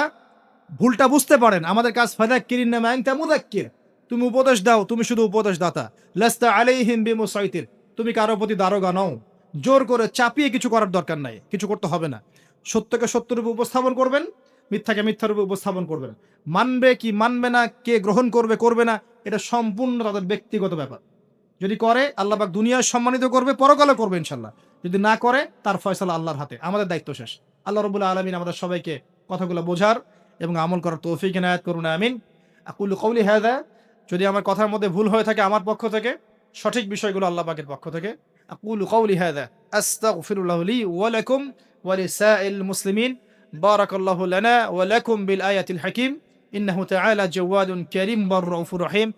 ভুলটা বুঝতে পারেন। আমাদের কাজ ফাযাক্কিরিন মা আনতা মুযাক্কির, তুমি উপদেশ দাও, তুমি শুধু উপদেশ দাতা। লাস্তা আলাইহিম বিমুসাইতির, তুমি কারো প্রতি দারোগা নও, জোর করে চাপিয়ে কিছু করার দরকার নাই, কিছু করতে হবে না। সত্যকে সত্যরূপে উপস্থাপন করবেন, মিথ্যাকে মিথ্যারূপে উপস্থাপন করবেন। মানবে কি মানবে না, কে গ্রহণ করবে করবে না, এটা সম্পূর্ণ তাদের ব্যক্তিগত ব্যাপার। যদি করে আল্লাহ পাক দুনিয়ায় সম্মানিত করবে, পরকালে করবে ইনশাল্লাহ। যদি না করে তার ফয়সালা আল্লাহর হাতে, আমাদের দায়িত্ব শেষ। আল্লাহ রাব্বুল আলামিন আমাদের সবাইকে কথাগুলো বোঝার এবং আমল করার তৌফিক ইনায়াত করুন, আমিন। আকুলু কওলি হাযা, যদি আমার কথার মধ্যে ভুল হয়ে থাকে আমার পক্ষ থেকে, সঠিক বিষয়গুলো আল্লাহ পাকের পক্ষ থেকে। আকুলু কওলি হাযা আস্তাগফিরুল্লাহ লি ওয়া লাকুম ওয়া লিসাইল মুসলিমিন। বারাকাল্লাহু লানা ওয়া লাকুম বিল আয়াতিল হাকিম। ইন্নাহু তাআলা জাওয়াদুন কারীম বার রাউফুর রহিম।